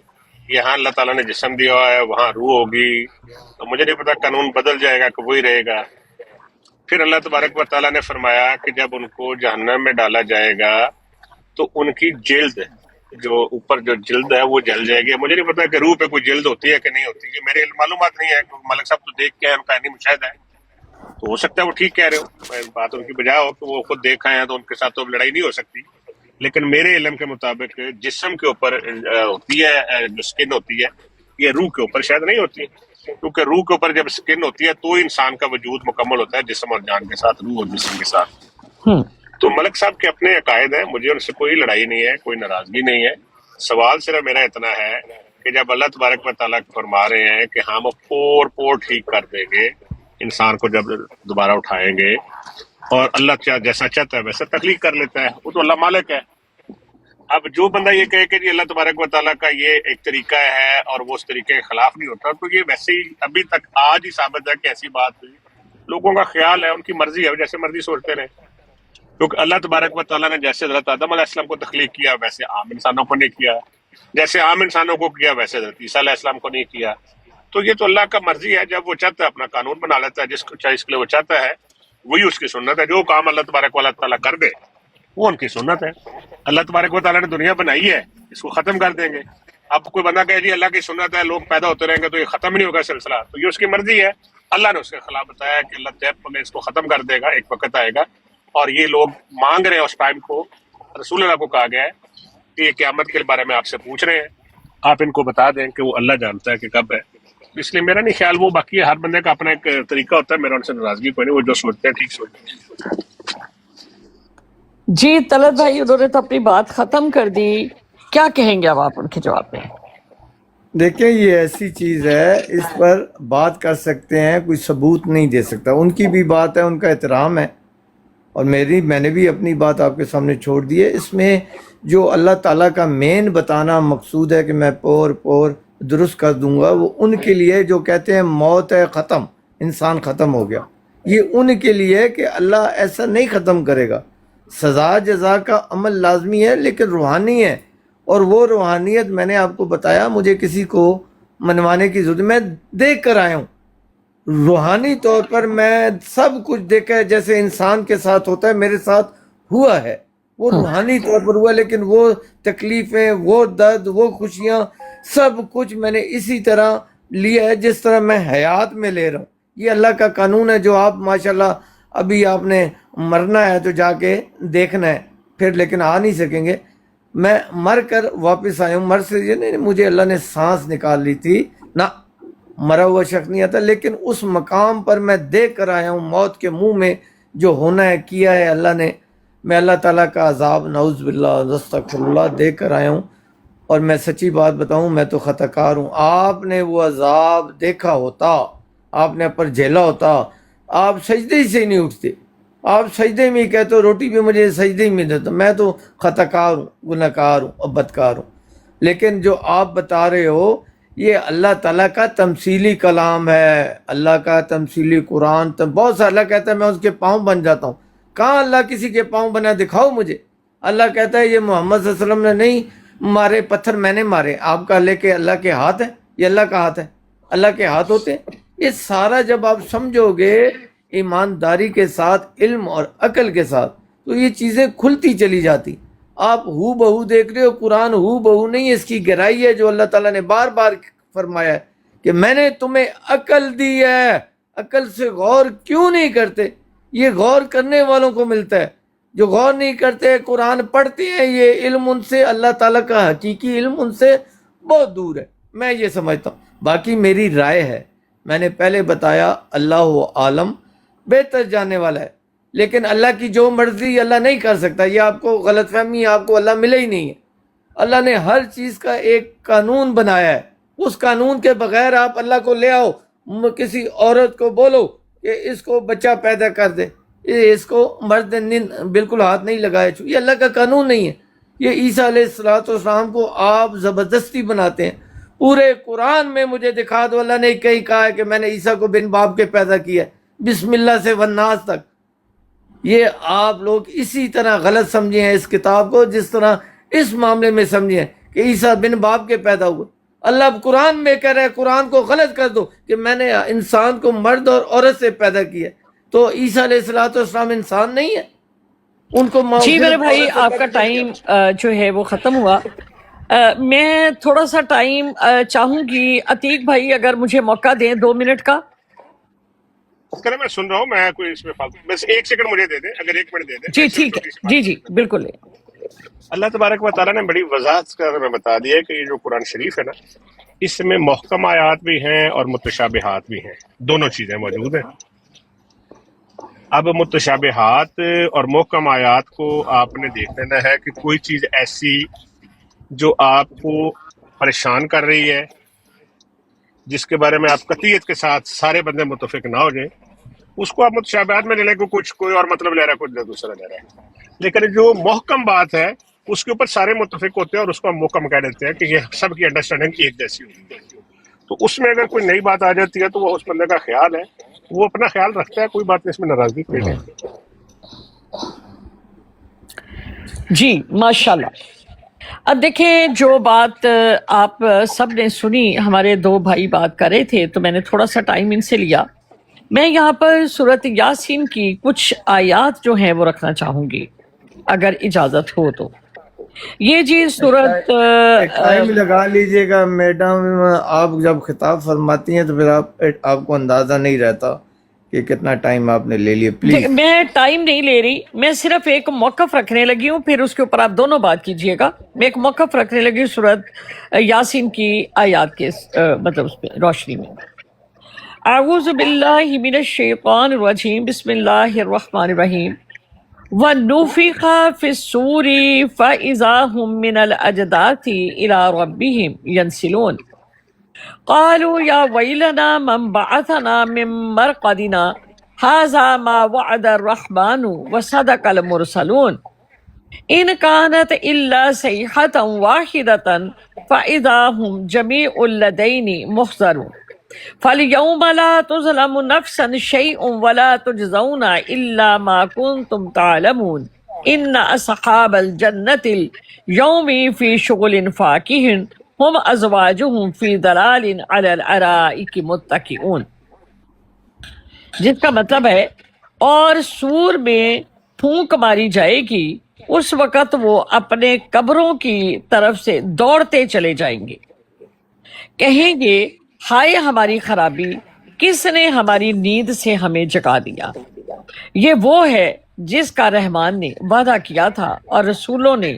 یہاں اللہ تعالیٰ نے جسم دیا ہوا ہے، وہاں روح ہوگی. تو مجھے نہیں پتا قانون بدل جائے گا کہ وہی رہے گا. پھر اللہ تبارک و تعالیٰ نے فرمایا کہ جب ان کو جہنم میں ڈالا جائے گا تو ان کی جلد، جو اوپر جو جلد ہے وہ جل جائے گی. مجھے نہیں پتا کہ روح پہ کوئی جلد ہوتی ہے کہ نہیں ہوتی. یہ میرے معلومات نہیں ہے. ملک صاحب تو دیکھ کے ان کا علم مشاہدہ ہے، تو ہو سکتا ہے وہ ٹھیک کہہ رہے ہو، بات ان کی بجائے ہو کہ وہ خود دیکھ آئے ہیں تو ان کے ساتھ تو لڑائی نہیں ہو سکتی. لیکن میرے علم کے مطابق جسم کے اوپر ہوتی ہے، جو سکن ہوتی ہے، یہ روح کے اوپر شاید نہیں ہوتی، کیونکہ روح کے اوپر جب سکن ہوتی ہے تو انسان کا وجود مکمل ہوتا ہے جسم اور جان کے ساتھ، روح اور جسم کے ساتھ. تو ملک صاحب کے اپنے عقائد ہیں، مجھے ان سے کوئی لڑائی نہیں ہے، کوئی ناراضگی نہیں ہے. سوال صرف میرا اتنا ہے کہ جب اللہ تبارک و تعالیٰ فرما رہے ہیں کہ ہم پور ٹھیک کر دیں گے انسان کو جب دوبارہ اٹھائیں گے، اور اللہ جیسا چاہتا ہے ویسا تخلیق کر لیتا ہے، وہ تو اللہ مالک ہے. اب جو بندہ یہ کہے کہ جی اللہ تبارک و تعالیٰ کا یہ ایک طریقہ ہے اور وہ اس طریقے کے خلاف نہیں ہوتا، تو یہ ویسے ہی ابھی تک آج ہی ثابت ہے کہ ایسی بات ہوئی. لوگوں کا خیال ہے، ان کی مرضی ہے، جیسے مرضی سوچتے رہے. کیونکہ اللہ تبارک و تعالیٰ نے جیسے حضرت آدم علیہ السلام کو تخلیق کیا ویسے عام انسانوں کو نہیں کیا، جیسے عام انسانوں کو کیا ویسے حضرت عیسیٰ علیہ السلام کو نہیں کیا. تو یہ تو اللہ کا مرضی ہے، جب وہ چاہتا ہے اپنا قانون بنا لیتا ہے، جس کے لیے وہ چاہتا ہے وہی اس کی سنت ہے. جو کام اللہ تبارک و تعالیٰ کر دے وہ ان کی سنت ہے. اللہ تبارک و تعالیٰ نے دنیا بنائی ہے، اس کو ختم کر دیں گے. اب کوئی بندہ کہے جی اللہ کی سنت ہے، لوگ پیدا ہوتے رہیں گے تو یہ ختم نہیں ہوگا سلسلہ، تو یہ اس کی مرضی ہے. اللہ نے اس کے خلاف بتایا کہ اللہ تعالیٰ اس کو ختم کر دے گا، ایک وقت آئے گا. اور یہ لوگ مانگ رہے ہیں اس ٹائم کو. رسول اللہ کو کہا گیا ہے کہ یہ قیامت کے بارے میں آپ سے پوچھ رہے ہیں، آپ ان کو بتا دیں کہ وہ اللہ جانتا ہے کہ کب ہے. اس لیے میرا نہیں خیال، وہ باقی ہر بندے کا اپنا ایک طریقہ ہوتا ہے، میرا ان سے ناراضگی کوئی نہیں، وہ جو سوچتے ہیں ٹھیک سوچتے ہیں. جی طلعت بھائی انہوں نے تو اپنی بات ختم کر دی، کیا کہیں گے اب آپ ان کے جواب میں؟ دیکھیں یہ ایسی چیز ہے، اس پر بات کر سکتے ہیں، کوئی ثبوت نہیں دے سکتا. ان کی بھی بات ہے، ان کا احترام ہے، اور میں نے بھی اپنی بات آپ کے سامنے چھوڑ دی ہے. اس میں جو اللہ تعالیٰ کا مین بتانا مقصود ہے کہ میں پور درست کر دوں گا، وہ ان کے لیے جو کہتے ہیں موت ہے ختم، انسان ختم ہو گیا، یہ ان کے لیے کہ اللہ ایسا نہیں ختم کرے گا. سزا جزا کا عمل لازمی ہے لیکن روحانی ہے، اور وہ روحانیت میں نے آپ کو بتایا، مجھے کسی کو منوانے کی ضرورت، میں دیکھ کر آیا ہوں. روحانی طور پر میں سب کچھ دیکھا ہے، جیسے انسان کے ساتھ ہوتا ہے میرے ساتھ ہوا ہے، وہ روحانی طور پر ہوا. لیکن وہ تکلیفیں، وہ درد، وہ خوشیاں، سب کچھ میں نے اسی طرح لیا ہے جس طرح میں حیات میں لے رہا ہوں. یہ اللہ کا قانون ہے جو آپ ماشاءاللہ ابھی آپ نے مرنا ہے تو جا کے دیکھنا ہے پھر، لیکن آ نہیں سکیں گے. میں مر کر واپس آیا ہوں. مر سے یہ نہیں مجھے اللہ نے سانس نکال لی تھی، نہ مرا ہوا شخص نہیں آتا، لیکن اس مقام پر میں دیکھ کر آیا ہوں موت کے منہ میں جو ہونا ہے کیا ہے اللہ نے. میں اللہ تعالیٰ کا عذاب نعوذ باللہ استغفر اللہ دیکھ کر آیا ہوں. اور میں سچی بات بتاؤں میں تو خطا کار ہوں. آپ نے وہ عذاب دیکھا ہوتا، آپ نے پر جھیلا ہوتا، آپ سجدے ہی سے نہیں اٹھتے. آپ سجدے میں ہی کہتے ہو روٹی بھی مجھے سجدے ہی میں دیتا. میں تو خطا کار ہوں، گناہ کار ہوں اور بدکار ہوں. لیکن جو آپ بتا رہے ہو یہ اللہ تعالیٰ کا تمثیلی کلام ہے، اللہ کا تمثیلی قرآن. بہت سا اللہ کہتا ہے میں اس کے پاؤں بن جاتا ہوں. کہاں اللہ کسی کے پاؤں بنا؟ دکھاؤ مجھے. اللہ کہتا ہے یہ محمد صلی اللہ علیہ وسلم نے نہیں مارے پتھر، میں نے مارے. آپ کا لے کے اللہ کے ہاتھ ہے؟ یہ اللہ کا ہاتھ ہے؟ اللہ کے ہاتھ ہوتے ہیں؟ یہ سارا جب آپ سمجھو گے ایمانداری کے ساتھ، علم اور عقل کے ساتھ، تو یہ چیزیں کھلتی چلی جاتی. آپ ہو بہو دیکھ رہے ہو، قرآن ہو بہو نہیں ہے، اس کی گہرائی ہے جو اللہ تعالیٰ نے بار بار فرمایا ہے کہ میں نے تمہیں عقل دی ہے. عقل سے غور کیوں نہیں کرتے؟ یہ غور کرنے والوں کو ملتا ہے. جو غور نہیں کرتے، قرآن پڑھتے ہیں، یہ علم ان سے، اللہ تعالیٰ کا حقیقی علم ان سے بہت دور ہے. میں یہ سمجھتا ہوں. باقی میری رائے ہے، میں نے پہلے بتایا اللہ عالم بہتر جاننے والا ہے، لیکن اللہ کی جو مرضی اللہ نہیں کر سکتا. یہ آپ کو غلط فہمی ہے، آپ کو اللہ ملے ہی نہیں ہے. اللہ نے ہر چیز کا ایک قانون بنایا ہے. اس قانون کے بغیر آپ اللہ کو لے آؤ، کسی عورت کو بولو کہ اس کو بچہ پیدا کر دے، اس کو مرد نے بالکل ہاتھ نہیں لگائے. یہ اللہ کا قانون نہیں ہے. یہ عیسیٰ علیہ السلام کو آپ زبردستی بناتے ہیں. پورے قرآن میں مجھے دکھا دو اللہ نے کہیں کہا ہے کہ میں نے عیسیٰ کو بن باپ کے پیدا کیا ہے، بسم اللہ سے والناس تک. یہ آپ لوگ اسی طرح غلط سمجھے ہیں اس کتاب کو جس طرح اس معاملے میں سمجھے ہیں کہ عیسیٰ بن باپ کے پیدا ہوئے. اللہ قرآن میں کہہ رہا ہے قرآن کو غلط کر دو کہ میں نے انسان کو مرد اور عورت سے پیدا کیا. تو عیسیٰ علیہ السلام انسان نہیں ہے؟ ان کو جی میرے بھائی آپ کا ٹائم جو ہے وہ ختم ہوا. میں تھوڑا سا ٹائم چاہوں گی عتیق بھائی اگر مجھے موقع دیں 2 منٹ کا. کریں میں سن رہا ہوں، میں کوئی اس میں فالتو بس 1 سیکنڈ مجھے دے دیں، اگر 1 منٹ دے دیں. جی ٹھیک ہے، جی جی بالکل. اللہ تبارک و تعالیٰ نے بڑی وضاحت کر میں بتا دیا ہے کہ یہ جو قرآن شریف ہے نا، اس میں محکم آیات بھی ہیں اور متشابہات بھی ہیں، دونوں چیزیں موجود ہیں. اب متشابہات اور محکم آیات کو آپ نے دیکھ لینا ہے کہ کوئی چیز ایسی جو آپ کو پریشان کر رہی ہے، جس کے بارے میں آپ قطعیت کے ساتھ سارے بندے متفق نہ ہو جائیں، اس کو آپ متشابہات میں لے لیں کہ کچھ کوئی اور مطلب لے رہا ہے، کچھ دوسرا لے رہا ہے. لیکن جو محکم بات ہے اس کے اوپر سارے متفق ہوتے ہیں اور اس کو ہم محکم کہہ دیتے ہیں کہ یہ سب کی انڈرسٹینڈنگ ایک جیسی ہوتی ہے. تو اس میں اگر کوئی نئی بات آ جاتی ہے تو وہ اس بندے کا خیال ہے، وہ اپنا خیال رکھتا ہے، کوئی بات نہیں، اس میں ناراضگی کوئی نہیں. جی ماشاءاللہ. اب دیکھیں جو بات آپ سب نے سنی، ہمارے 2 بھائی بات کر رہے تھے تو میں نے تھوڑا سا ٹائم ان سے لیا. میں یہاں پر سورۃ یاسین کی کچھ آیات جو ہیں وہ رکھنا چاہوں گی اگر اجازت ہو تو. یہ جی سورۃ ٹائم لگا لیجئے گا میڈم. آپ جب خطاب فرماتی ہیں تو پھر آپ کو اندازہ نہیں رہتا کہ کتنا ٹائم آپ نے لے لیا. پلیز میں ٹائم نہیں لے رہی، میں صرف ایک موقف رکھنے لگی ہوں، پھر اس کے اوپر آپ دونوں بات کیجئے گا. میں ایک موقف رکھنے لگی ہوں سورۃ یاسین کی آیات کے مطلب اس پہ روشنی میں. اعوذ باللہ من الشیطان الرجیم، بسم اللہ الرحمن الرحیم. وَنُفِخَ فِي الصُّورِ فَإِذَا هُم مِّنَ الْأَجْدَاثِ إِلَىٰ رَبِّهِمْ يَنْسِلُونَ. قالوا يا ويلنا من بعثنا من مرقدنا هذا ما وعد الرحمن وصدق المرسلون إن كانت إلا صيحة واحدة فإذا هم جميع لدينا محضرون. فاليوم لا تظلم نفسا شيء ولا تجزون إلا ما كنتم تعلمون إن أصحاب الجنة اليوم في شغل فاكهون ہم ازواجہم فی ظلال علی الارائک متکئون. جس کا مطلب ہے اور سور میں پھونک ماری جائے گی، اس وقت وہ اپنے قبروں کی طرف سے دوڑتے چلے جائیں گے، کہیں گے ہائے ہماری خرابی، کس نے ہماری نیند سے ہمیں جگا دیا. یہ وہ ہے جس کا رحمان نے وعدہ کیا تھا اور رسولوں نے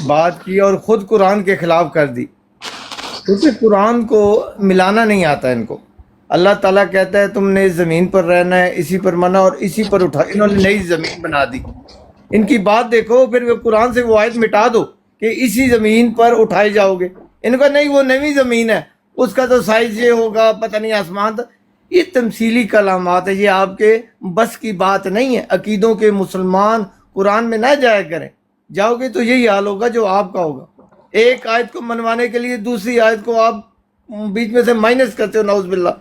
بات کی اور خود قرآن کے خلاف کر دی، کیونکہ قرآن کو ملانا نہیں آتا ان کو۔ اللہ تعالیٰ کہتا ہے تم نے اس زمین پر رہنا ہے، اسی پر مرنا اور اسی پر اٹھا، انہوں نے نئی زمین بنا دی۔ ان کی بات دیکھو، پھر وہ قرآن سے وہ آیت مٹا دو کہ اسی زمین پر اٹھائے جاؤ گے، ان کا نہیں، وہ نئی زمین ہے، اس کا تو سائز یہ ہوگا، پتہ نہیں آسمان تھا۔ یہ تمثیلی کلامات ہے، یہ آپ کے بس کی بات نہیں ہے۔ عقیدوں کے مسلمان قرآن میں نہ جایا کریں، جاؤ گے تو یہی حال ہوگا جو آپ کا ہوگا۔ ایک آیت کو منوانے کے لیے دوسری آیت کو آپ بیچ میں سے مائنس کرتے ہو، نعوذ باللہ۔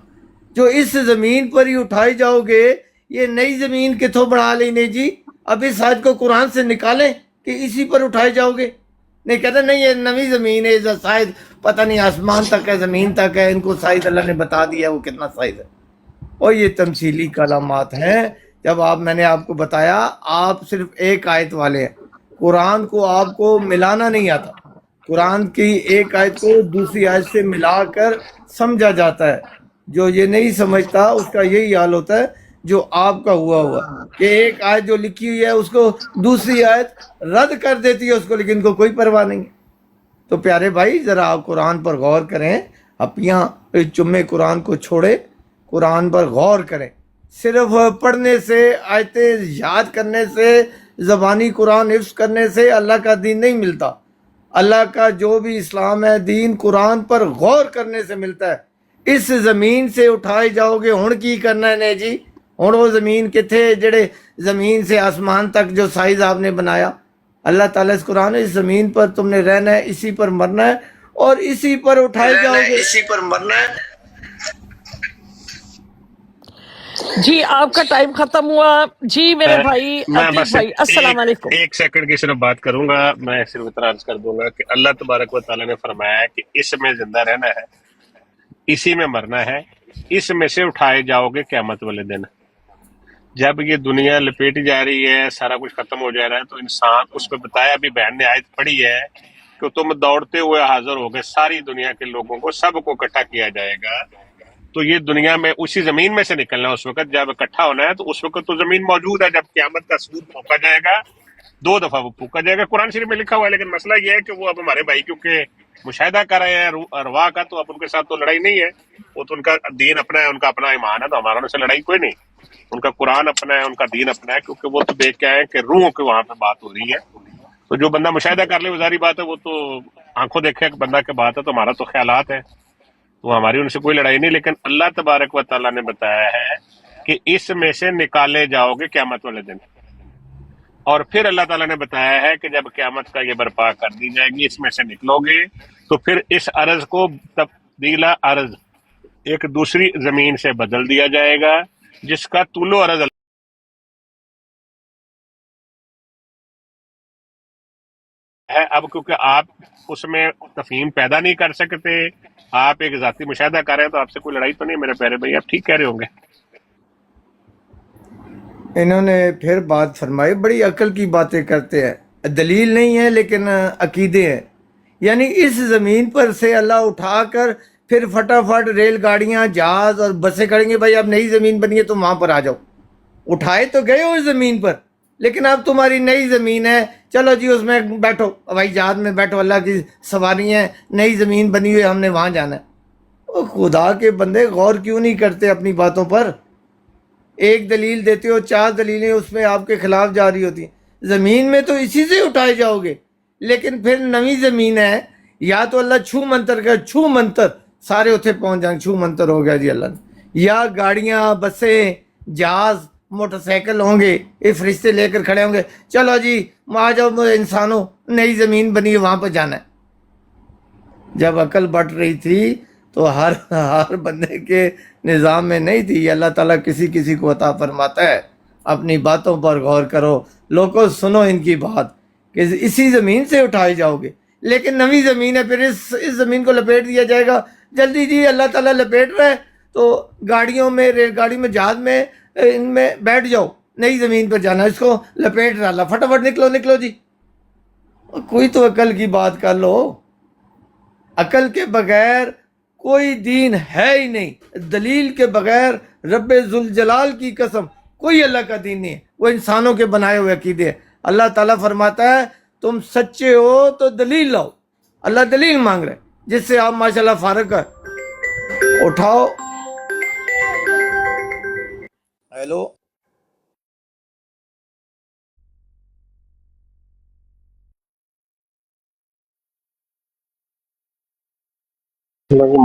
جو اس زمین پر ہی اٹھائے جاؤ گے، یہ نئی زمین کتوں بنا لینے جی؟ اب اس آیت کو قرآن سے نکالیں کہ اسی پر اٹھائے جاؤ گے۔ نہیں کہتے نہیں یہ نئی زمین ہے، سائز پتہ نہیں آسمان تک ہے، زمین تک ہے، ان کو سائز اللہ نے بتا دیا وہ کتنا سائز ہے۔ اور یہ تمثیلی کلامات ہیں۔ جب میں نے آپ کو بتایا آپ صرف ایک آیت والے ہیں، قرآن کو آپ کو ملانا نہیں آتا، قرآن کی ایک آیت کو دوسری آیت سے ملا کر سمجھا جاتا ہے۔ جو یہ نہیں سمجھتا اس کا یہی حال ہوتا ہے جو آپ کا ہوا کہ ایک آیت جو لکھی ہوئی ہے اس کو دوسری آیت رد کر دیتی ہے اس کو، لیکن کو کوئی پرواہ نہیں ہے۔ تو پیارے بھائی ذرا آپ قرآن پر غور کریں، اپیاں چمے قرآن کو چھوڑے، قرآن پر غور کریں۔ صرف پڑھنے سے، آیتیں یاد کرنے سے، زبانی قرآن حفظ کرنے سے اللہ کا دین نہیں ملتا۔ اللہ کا جو بھی اسلام ہے دین قرآن پر غور کرنے سے ملتا ہے۔ اس زمین سے اٹھائے جاؤ گے، ہن کی کرنا ہے نے جی؟ ہن وہ زمین کتھے جڑے زمین سے آسمان تک جو سائز آپ نے بنایا؟ اللہ تعالیٰ اس قرآن اس زمین پر تم نے رہنا ہے، اسی پر مرنا ہے اور اسی پر اٹھائے جاؤ گے، اسی پر مرنا ہے۔ جی آپ کا ٹائم ختم ہوا جی میرے بھائی میں عتیق بس بھائی، السلام علیکم۔ ایک سیکنڈ کی صرف بات کروں گا، میں صرف اتنا عرض کر دوں گا کہ اللہ تبارک و تعالیٰ نے فرمایا ہے کہ اس میں زندہ رہنا ہے، اسی میں مرنا ہے، اس میں سے اٹھائے جاؤ گے قیامت والے دن۔ جب یہ دنیا لپیٹی جا رہی ہے، سارا کچھ ختم ہو جا رہا ہے، تو انسان اس پہ بتایا، ابھی بہن نے آیت پڑھی ہے کہ تم دوڑتے ہوئے حاضر ہو گئے، ساری دنیا کے لوگوں کو سب کو اکٹھا کیا جائے گا۔ تو یہ دنیا میں اسی زمین میں سے نکلنا ہے، اس وقت جب اکٹھا ہونا ہے تو اس وقت تو زمین موجود ہے، جب قیامت کا سور پھونکا جائے گا، 2 دفعہ وہ پھونکا جائے گا، قرآن شریف میں لکھا ہوا ہے۔ لیکن مسئلہ یہ ہے کہ وہ اب ہمارے بھائی کیونکہ مشاہدہ کر رہے ہیں ارواح کا، تو اب ان کے ساتھ تو لڑائی نہیں ہے، وہ تو ان کا دین اپنا ہے، ان کا اپنا ایمان ہے، تو ہمارا ان سے لڑائی کوئی نہیں۔ ان کا قرآن اپنا ہے، ان کا دین اپنا ہے، کیونکہ وہ تو دیکھ کے آئے کہ روحوں کے وہاں پہ بات ہو رہی ہے۔ تو جو بندہ مشاہدہ کر لے وہ ظاہری بات ہے، وہ تو آنکھوں دیکھے بندہ کے بات ہے، تو ہمارا تو خیالات ہے، تو ہماری ان سے کوئی لڑائی نہیں۔ لیکن اللہ تبارک و تعالیٰ نے بتایا ہے کہ اس میں سے نکالے جاؤ گے قیامت والے دن، اور پھر اللہ تعالیٰ نے بتایا ہے کہ جب قیامت کا یہ برپا کر دی جائے گی، اس میں سے نکلو گے تو پھر اس ارض کو تبدیلا ارض ایک دوسری زمین سے بدل دیا جائے گا جس کا طول و عرض ہے۔ اب کیونکہ آپ اس میں تفہیم پیدا نہیں کر سکتے، آپ ایک ذاتی مشاہدہ کر رہے ہیں، تو آپ سے کوئی لڑائی تو نہیں میرے پیارے بھائی، آپ ٹھیک کہہ رہے ہوں گے۔ انہوں نے پھر بات فرمائی، بڑی عقل کی باتیں کرتے ہیں، دلیل نہیں ہے لیکن عقیدے ہیں۔ یعنی اس زمین پر سے اللہ اٹھا کر پھر فٹافٹ ریل گاڑیاں، جہاز اور بسیں کریں گے، بھائی اب نئی زمین بنی ہے تو وہاں پر آ جاؤ۔ اٹھائے تو گئے ہو اس زمین پر، لیکن اب تمہاری نئی زمین ہے، چلو جی اس میں بیٹھو، بھائی جہاز میں بیٹھو، اللہ کی سواری ہے، نئی زمین بنی ہوئی، ہم نے وہاں جانا ہے۔ او خدا کے بندے، غور کیوں نہیں کرتے اپنی باتوں پر؟ ایک دلیل دیتے ہو، 4 دلیلیں اس میں آپ کے خلاف جاری ہوتی ہیں۔ زمین میں تو اسی سے اٹھائے جاؤ گے، لیکن پھر نئی زمین ہے، یا تو اللہ چھو منتر کا، چھو منتر سارے اتنے پہنچ جائیں، چھو منتر ہو گیا جی اللہ نے، یا گاڑیاں، بسیں، جہاز، موٹر سائیکل ہوں گے، یہ فرشتے لے کر کھڑے ہوں گے، چلو جی آ جاؤ انسانوں، نئی زمین بنی ہے وہاں پہ جانا ہے۔ جب عقل بٹ رہی تھی تو ہر بندے کے نظام میں نہیں تھی۔ اللہ تعالیٰ کسی کسی کو عطا فرماتا ہے۔ اپنی باتوں پر غور کرو، لوگوں سنو ان کی بات کہ اسی زمین سے اٹھائے جاؤ گے، لیکن نئی زمین ہے، پھر اس زمین کو لپیٹ دیا جائے گا۔ جلدی جی اللہ تعالیٰ لپیٹ رہا ہے تو گاڑیوں میں، ریل گاڑی میں، جہاز میں، ان میں بیٹھ جاؤ، نئی زمین پر جانا، اس کو لپیٹ رہا اللہ، فٹافٹ نکلو جی۔ کوئی تو عقل کی بات کر لو۔ عقل کے بغیر کوئی دین ہے ہی نہیں، دلیل کے بغیر رب ذوالجلال کی قسم کوئی اللہ کا دین نہیں ہے، وہ انسانوں کے بنائے ہوئے عقیدے ہیں۔ اللہ تعالیٰ فرماتا ہے تم سچے ہو تو دلیل لاؤ. اللہ دلیل مانگ رہے ہیں جس سے آپ ماشاءاللہ فارغ ہے. اٹھاؤ. ہیلو.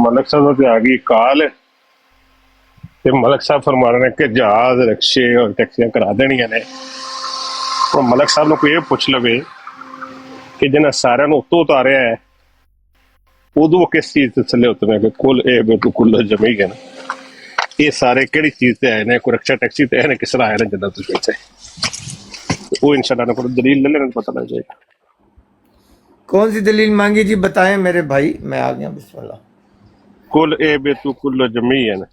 ملک صاحب کے آگے کال ہے کہ ملک صاحب فرما رہے ہیں کہ جہاز رکشے اور ٹیکسیاں کرا دینیاں نے. اور ملک صاحب کو یہ پوچھ لوے کہ جنہیں سارے اتو اتاریا ہے ادو وہ کس چیز سے تھلے اترنے کہ کل اے بے تو کل جمی گئے نا. یہ سارے کہڑی چیز تے آئے نے؟ کوئی رکشا ٹیکسی تے آئے نے، کس طرح آئے نے جنت وچ سے؟ وہ انشاءاللہ کو دلیل لے لینا پتہ لگ جائے گا. کون سی دلیل مانگی جی؟ بتائیں میرے بھائی، میں آ گیا. بسم اللہ. کل اے بے تو کل جمی ہے نا،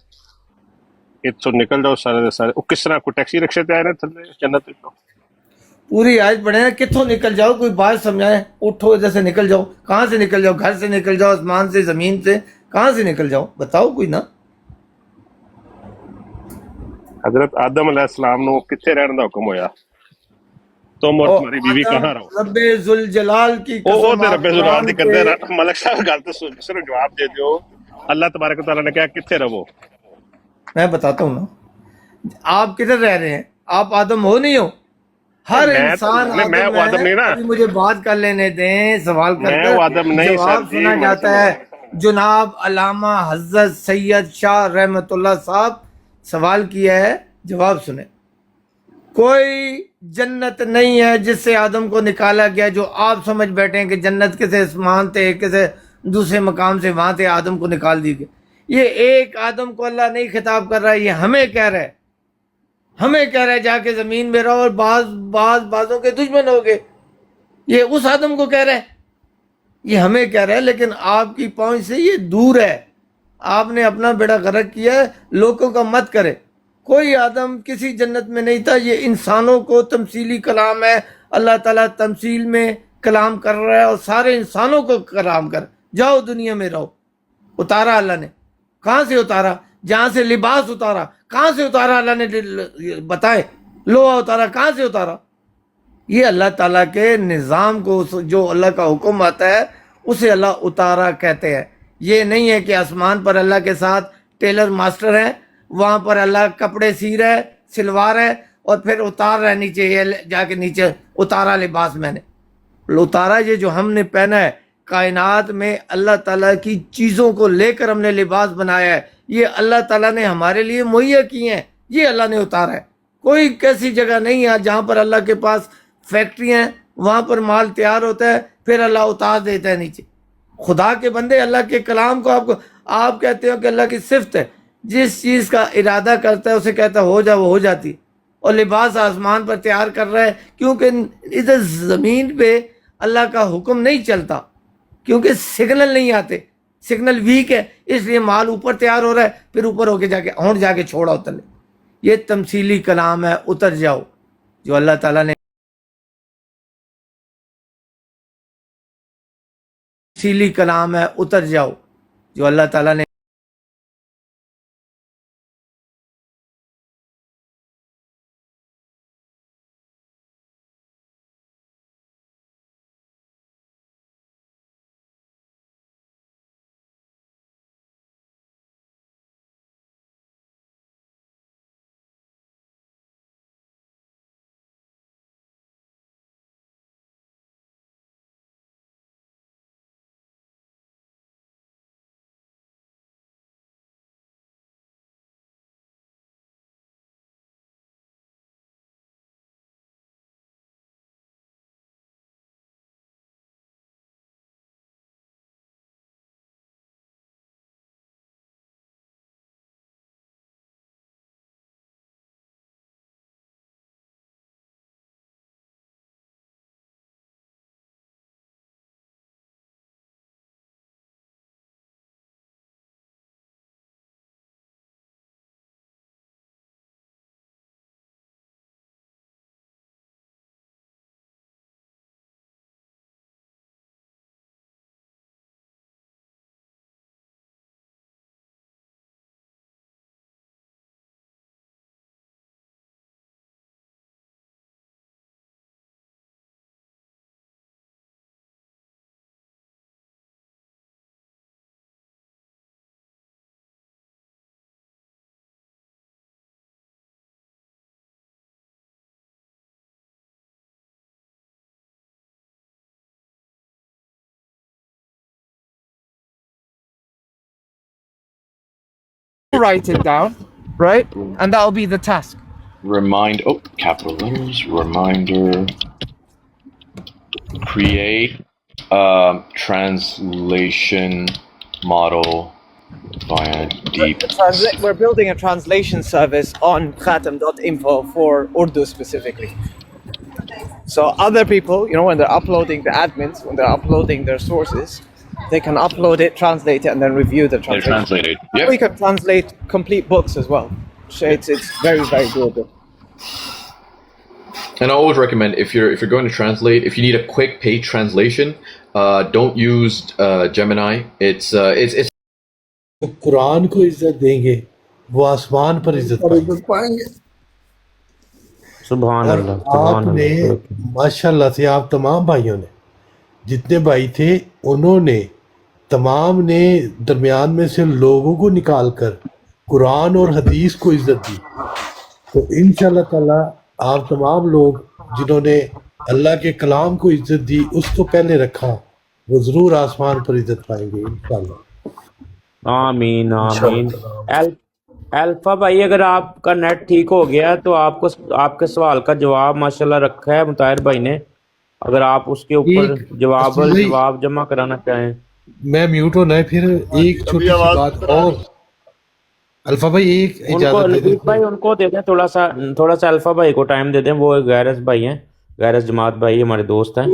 اتوں نکل جاؤ سارے دے سارے. وہ کس طرح کوئی ٹیکسی رکشے تے آئے نے تھلے جنت وچ؟ پوری آیت پڑھیں نا، کتوں نکل جاؤ، کوئی بات سمجھائیں. اٹھو ادھر سے نکل جاؤ. کہاں سے نکل جاؤ؟ گھر سے نکل جاؤ، آسمان سے، زمین سے، کہاں سے نکل جاؤ؟ بتاؤ کوئی نا. حضرت آدم علیہ السلام نو کتنے رہن دا حکم ہویا؟ تم اور او تمہاری بیوی آدم، کہاں رہو؟ رب ذوالجلال کی او قسم تے آپ رب زلال دی قرآن کردے کے. نا. ملک صاحب گل تو صرف جواب دے دیو. اللہ تبارک و تعالیٰ نے کہا کتنے رہو؟ میں بتاتا ہوں نا. آپ کدھر رہ رہے ہیں؟ آپ آدم ہو نہیں ہو؟ ہر میں تو انسان میں آدم وہ ہے. آدم نہیں نا، ابھی مجھے بات کر لینے دیں. سوال کر میں کر وہ آدم نہیں سر جواب جی. سنا ملک جاتا ہے. جناب علامہ حضرت سید شاہ رحمت اللہ صاحب سوال کیا ہے، جواب سنیں. کوئی جنت نہیں ہے جس سے آدم کو نکالا گیا جو آپ سمجھ بیٹھے ہیں کہ جنت کسے آسمان تھے، کسے دوسرے مقام سے وہاں تھے، آدم کو نکال دی گئی. یہ ایک آدم کو اللہ نہیں خطاب کر رہا ہے، یہ ہمیں کہہ رہا ہے. ہمیں کہہ رہا ہے جا کے زمین میں رہو اور بعضوں کے دشمن ہو گئے. یہ اس آدم کو کہہ رہا ہے، یہ ہمیں کہہ رہا ہے. لیکن آپ کی پہنچ سے یہ دور ہے. آپ نے اپنا بیڑا غرق کیا ہے، لوگوں کا مت کرے. کوئی آدم کسی جنت میں نہیں تھا. یہ انسانوں کو تمثیلی کلام ہے. اللہ تعالیٰ تمثیل میں کلام کر رہا ہے اور سارے انسانوں کو کلام کر. جاؤ دنیا میں رہو. اتارا اللہ نے. کہاں سے اتارا؟ جہاں سے لباس اتارا. کہاں سے اتارا اللہ نے؟ بتائیں. لوہا اتارا، کہاں سے اتارا؟ یہ اللہ تعالیٰ کے نظام کو، جو اللہ کا حکم آتا ہے اسے اللہ اتارا کہتے ہیں. یہ نہیں ہے کہ آسمان پر اللہ کے ساتھ ٹیلر ماسٹر ہے، وہاں پر اللہ کپڑے سی رہا ہے، سلوا رہا ہے اور پھر اتار رہا ہے نیچے. یہ جا کے نیچے اتارا لباس میں نے. اتارا یہ جو ہم نے پہنا ہے، کائنات میں اللہ تعالیٰ کی چیزوں کو لے کر ہم نے لباس بنایا ہے. یہ اللہ تعالیٰ نے ہمارے لیے مہیا کی ہیں. یہ اللہ نے اتارا ہے. کوئی کیسی جگہ نہیں ہے جہاں پر اللہ کے پاس فیکٹریاں ہیں، وہاں پر مال تیار ہوتا ہے پھر اللہ اتار دیتا ہے نیچے. خدا کے بندے، اللہ کے کلام کو آپ کہتے ہو کہ اللہ کی صفت ہے. جس چیز کا ارادہ کرتا ہے اسے کہتا ہے ہو جا، وہ ہو جاتی. اور لباس آسمان پر تیار کر رہا ہے کیونکہ ادھر زمین پہ اللہ کا حکم نہیں چلتا، کیونکہ سگنل نہیں آتے. سگنل ویک ہے، اس لیے مال اوپر تیار ہو رہا ہے، پھر اوپر ہو کے جا کے ہونٹ جا کے چھوڑا اتر لے. یہ تمثیلی کلام ہے. اتر جاؤ. جو اللہ تعالیٰ نے تمثیلی کلام ہے. اتر جاؤ. جو اللہ تعالیٰ نے write it down, right? And that'll be the task. Capital letters, reminder, create translation model via deep. We're building a translation service on khatam.info for Urdu specifically. So other people, when they're uploading, the admins, when they're uploading their sources, they can upload it, translate it, and then review the translation. They're translated. Yep. We can translate complete books as well. So it's very, very doable. And I always recommend if you're going to translate, if you need a quick page translation, don't use Gemini. It's قرآن کو عزت دیں گے وہ آسمان پر عزت پائیں گے. سبحان اللہ. آپ نے ماشاءاللہ سے آپ تمام بھائیوں نے جتنے بھائی تھے انہوں نے تمام نے درمیان میں سے لوگوں کو نکال کر قرآن اور حدیث کو عزت دی. تو انشاءاللہ تعالی آپ تمام لوگ جنہوں نے اللہ کے کلام کو عزت دی اس کو پہلے رکھا وہ ضرور آسمان پر عزت پائیں گے انشاءاللہ. آمین آمین. الفا بھائی اگر آپ کا نیٹ ٹھیک ہو گیا تو آپ کو آپ کے سوال کا جواب ماشاءاللہ رکھا ہے مطاہر بھائی نے, اگر آپ اس کے اوپر جواب جمع کرانا چاہیں. میں میوٹ ہونا ہے پھر ایک چھوٹی سی بات اور الفا بھائی ایک اجازت بھائی ان کو دے دیں تھوڑا سا الفا بھائی کو ٹائم دے دیں, وہ غیرت بھائی ہیں, غیرت جماعت بھائی ہمارے دوست ہیں.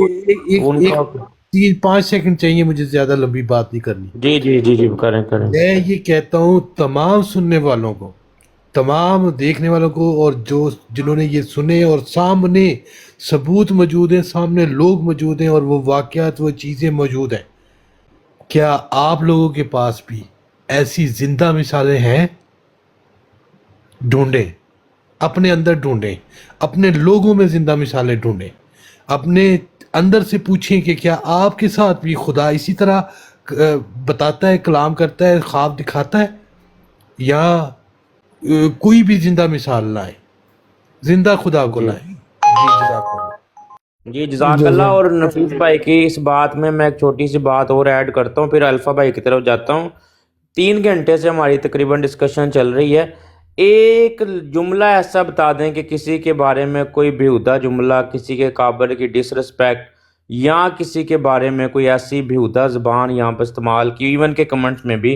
5 سیکنڈ چاہیے مجھے, زیادہ لمبی بات نہیں کرنی. جی جی جی جی کریں. میں یہ کہتا ہوں تمام سننے والوں کو, تمام دیکھنے والوں کو, اور جنہوں نے یہ سنے اور سامنے ثبوت موجود ہیں, سامنے لوگ موجود ہیں اور وہ واقعات وہ چیزیں موجود ہیں, کیا آپ لوگوں کے پاس بھی ایسی زندہ مثالیں ہیں؟ ڈھونڈیں, اپنے اندر ڈھونڈیں, اپنے لوگوں میں زندہ مثالیں ڈھونڈیں, اپنے اندر سے پوچھیں کہ کیا آپ کے ساتھ بھی خدا اسی طرح بتاتا ہے, کلام کرتا ہے, خواب دکھاتا ہے, یا کوئی بھی زندہ مثال لائیں, زندہ خدا کو لائیں. جی جزاک اللہ. اور نفیس بھائی کی اس بات میں ایک چھوٹی سی بات اور ایڈ کرتا ہوں, پھر الفا بھائی کی طرف جاتا ہوں. 3 گھنٹے سے ہماری تقریباً ڈسکشن چل رہی ہے. ایک جملہ ایسا بتا دیں کہ کسی کے بارے میں کوئی بیہودہ جملہ, کسی کے قابل کی ڈس رسپیکٹ, یا کسی کے بارے میں کوئی ایسی بیہودہ زبان یہاں پہ استعمال کی, ایون کے کمنٹس میں بھی,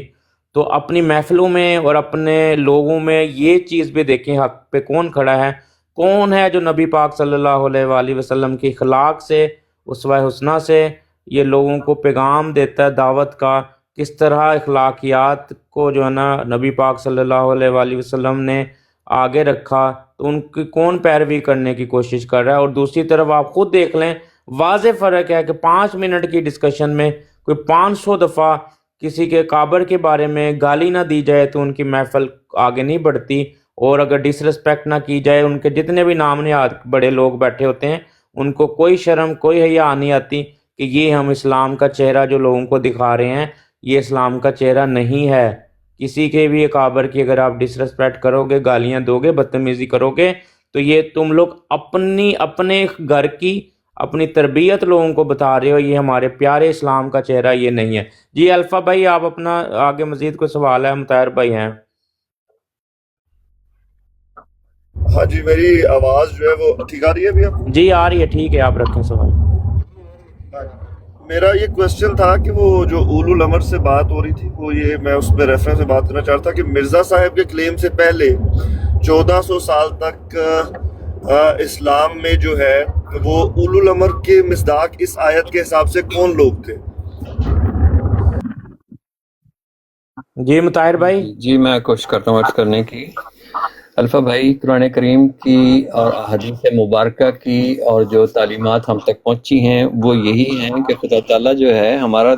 تو اپنی محفلوں میں اور اپنے لوگوں میں یہ چیز بھی دیکھیں حق پہ کون کھڑا ہے, کون ہے جو نبی پاک صلی اللہ علیہ وآلہ وسلم کی اخلاق سے, اسوہ حسنہ سے یہ لوگوں کو پیغام دیتا ہے دعوت کا, کس طرح اخلاقیات کو جو ہے نا نبی پاک صلی اللہ علیہ وآلہ وسلم نے آگے رکھا, تو ان کی کون پیروی کرنے کی کوشش کر رہا ہے. اور دوسری طرف آپ خود دیکھ لیں, واضح فرق ہے کہ 5 منٹ کی ڈسکشن میں کوئی 500 دفعہ کسی کے قابر کے بارے میں گالی نہ دی جائے تو ان کی محفل آگے نہیں بڑھتی, اور اگر ڈس رسپیکٹ نہ کی جائے, ان کے جتنے بھی نام نہاد بڑے لوگ بیٹھے ہوتے ہیں ان کو کوئی شرم کوئی حیا نہیں آتی کہ یہ ہم اسلام کا چہرہ جو لوگوں کو دکھا رہے ہیں یہ اسلام کا چہرہ نہیں ہے. کسی کے بھی قابر کی اگر آپ ڈس رسپیکٹ کرو گے, گالیاں دو گے, بدتمیزی کرو گے, تو یہ تم لوگ اپنے گھر کی اپنی تربیت لوگوں کو بتا رہے ہو, یہ ہمارے پیارے اسلام کا چہرہ یہ نہیں ہے. جی الفا بھائی آپ اپنا آگے مزید کوئی سوال ہے؟ مطاہر بھائی ہیں. ہاں جی, میری آواز جو ہے وہ ٹھیک آ رہی ہے ابھی آپ؟ جی آ رہی ہے, ٹھیک ہے, آپ رکھیں سوال. میرا یہ کوشچن تھا کہ وہ جو اولو الامر سے بات ہو رہی تھی, وہ یہ میں اس پہ ریفرنس سے بات کرنا چاہتا کہ مرزا صاحب کے کلیم سے پہلے 1400 سال تک اسلام میں جو ہے وہ اولو الامر کے مصداق اس آیت کے حساب سے کون لوگ تھے؟ جی مطاہر بھائی. جی میں کوشش کرتا ہوں عرض کرنے کی. الفا بھائی, قرآن کریم کی اور حدیث مبارکہ کی اور جو تعلیمات ہم تک پہنچی ہیں وہ یہی ہیں کہ خدا تعالیٰ جو ہے ہمارا